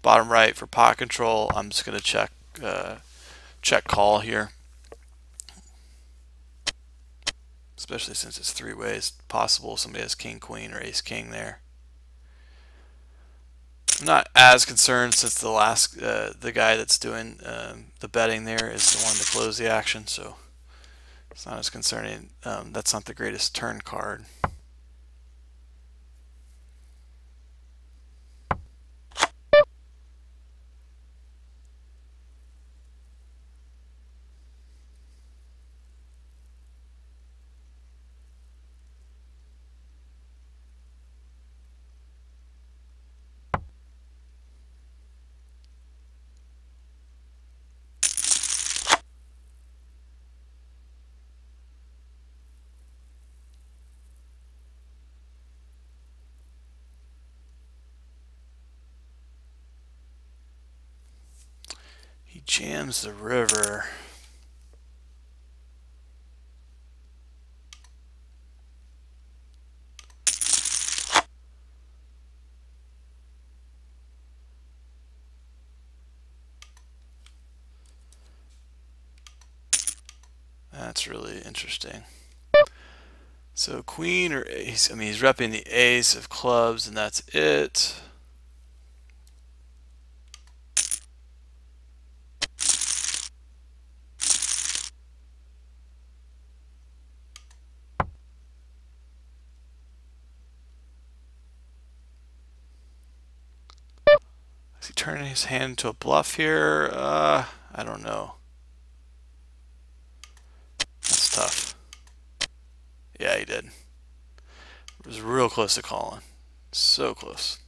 bottom right for pot control. I'm just gonna check call here. especially since it's three ways possible. Somebody has king, queen, or ace, king there. I'm not as concerned since the guy that's doing the betting there is the one to close the action, so it's not as concerning. That's not the greatest turn card. He jams the river. That's really interesting. So queen or ace, I mean he's repping the ace of clubs and that's it. Is he turning his hand into a bluff here? I don't know. That's tough. Yeah, he did. It was real close to calling. So close.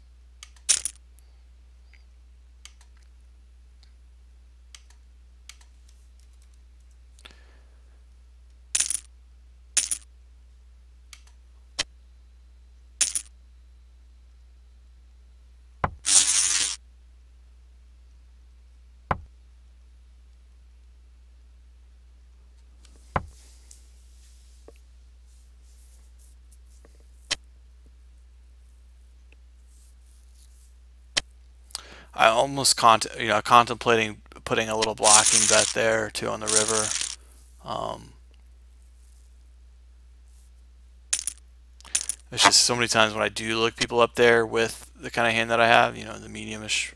I almost contemplating putting a little blocking bet there too on the river. It's just so many times when I do look people up there with the kind of hand that I have, the mediumish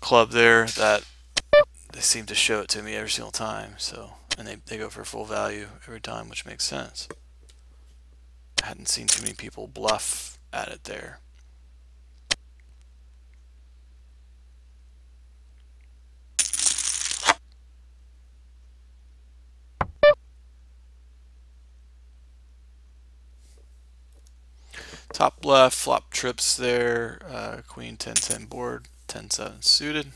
club there, that they seem to show it to me every single time. So, and they go for full value every time, which makes sense. I hadn't seen too many people bluff at it there. Top left, flop trips there, queen 10-10 board, 10-7 suited.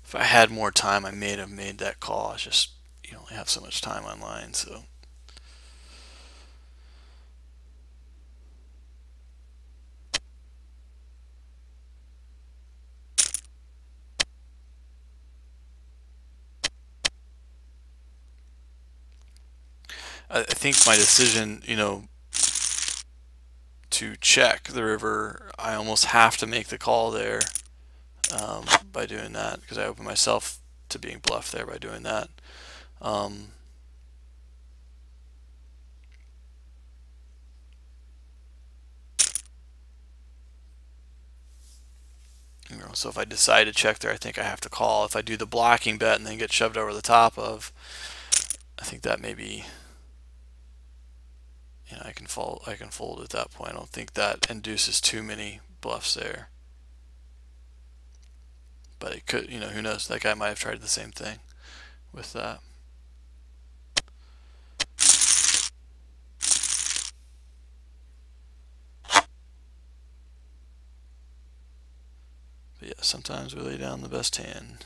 If I had more time, I may have made that call. It's just, you only have so much time online, so. I think my decision, to check the river, I almost have to make the call there by doing that, because I open myself to being bluffed there by doing that. So if I decide to check there, I think I have to call. If I do the blocking bet and then get shoved over the top of, I think that maybe, I can fold at that point. I don't think that induces too many bluffs there. But it could, who knows? That guy might have tried the same thing with that. But yeah, sometimes we lay down the best hand.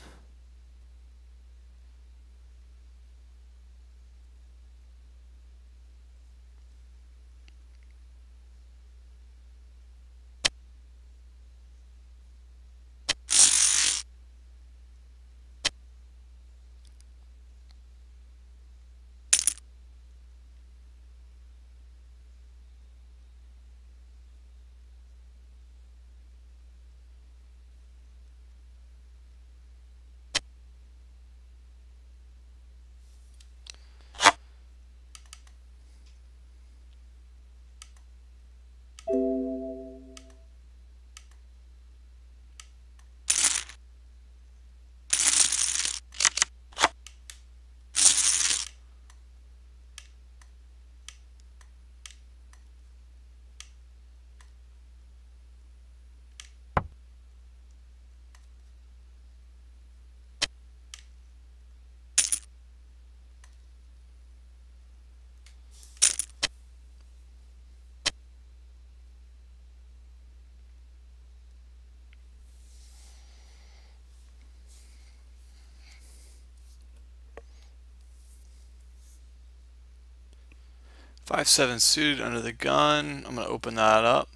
5-7 suited under the gun. I'm going to open that up.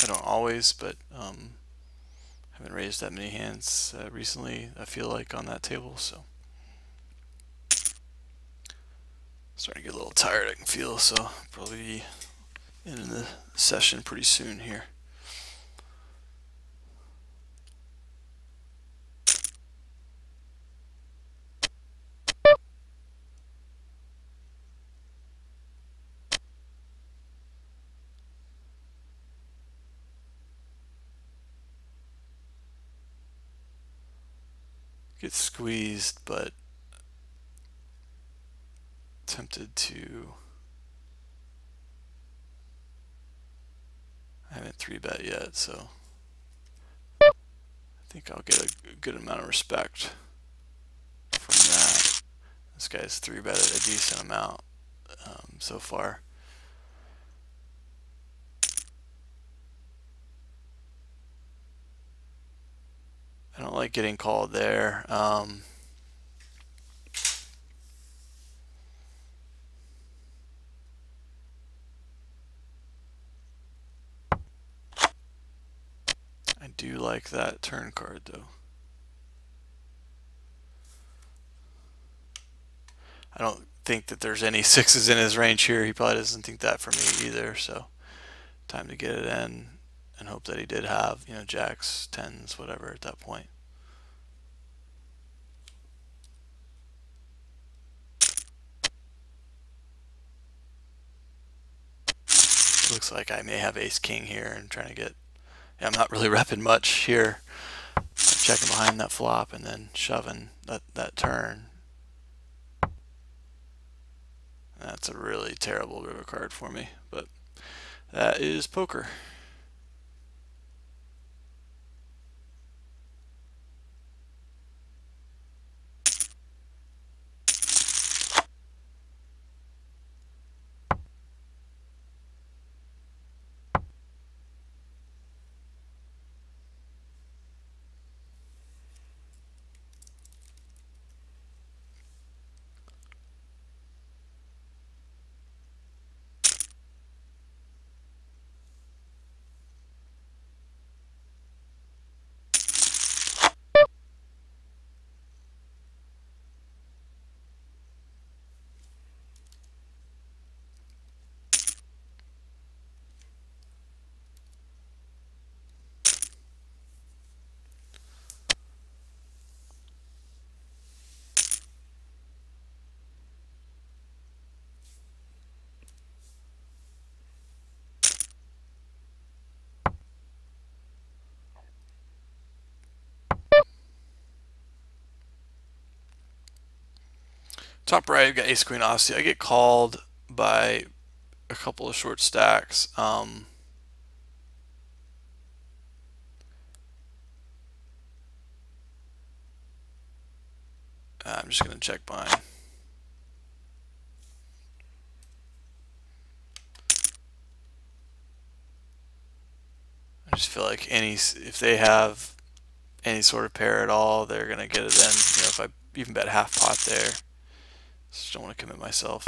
I don't always, but haven't raised that many hands recently, I feel like, on that table, so starting to get a little tired, I can feel, so probably be in the session pretty soon here. Get squeezed, but tempted to. I haven't 3-bet yet, so I think I'll get a good amount of respect from that. This guy's 3-betted a decent amount so far. I don't like getting called there. I do like that turn card though. I don't think that there's any 6s in his range here. He probably doesn't think that for me either, so time to get it in and hope that he did have, you know, jacks, 10s, whatever at that point. Looks like I may have ace king here and trying to get, yeah, I'm not really repping much here. I'm checking behind that flop and then shoving that turn. That's a really terrible river card for me, but that is poker. Top right, I've got ace queen offsuit. I get called by a couple of short stacks. I'm just going to check behind. I just feel like if they have any sort of pair at all, they're going to get it in. You know, if I even bet half pot there, just don't want to commit myself.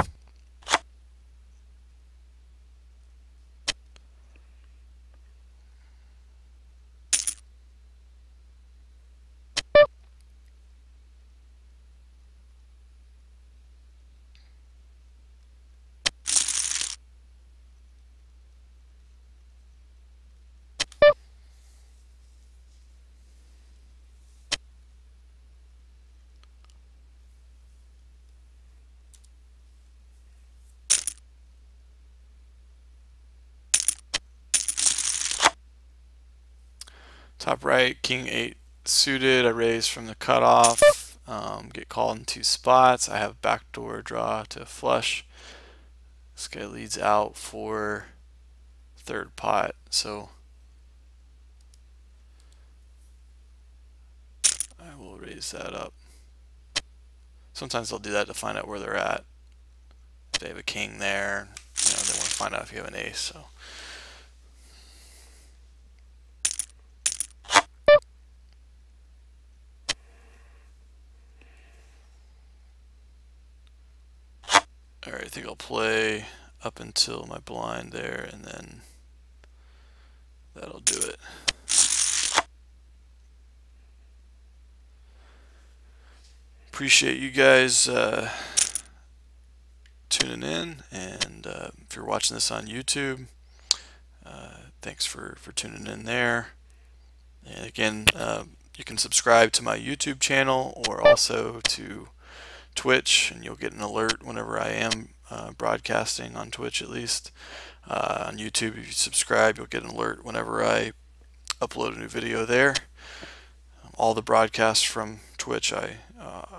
Top right, king 8 suited. I raise from the cutoff. Get called in 2 spots. I have backdoor draw to flush. This guy leads out for 3rd pot, so I will raise that up. Sometimes they'll do that to find out where they're at. If they have a king there, you know, they want to find out if you have an ace. So. Alright, think I'll play up until my blind there, and then that'll do it. Appreciate you guys tuning in, and if you're watching this on YouTube, thanks for tuning in there. And again, you can subscribe to my YouTube channel or also to Twitch, and you'll get an alert whenever I am broadcasting on Twitch, at least. On YouTube, if you subscribe, you'll get an alert whenever I upload a new video there. All the broadcasts from Twitch I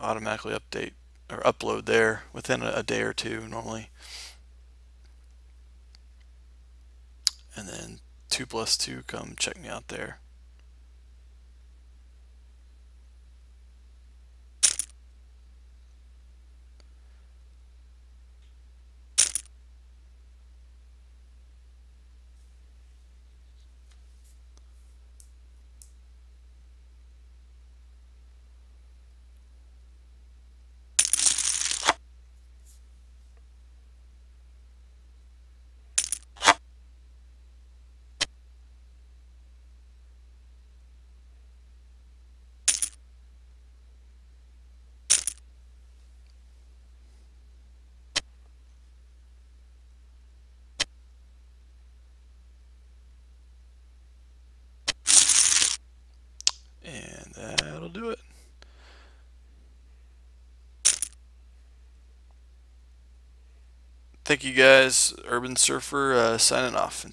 automatically update or upload there within a day or two normally. And then 2+2, come check me out there. And that'll do it. Thank you guys. Urban Surfer signing off.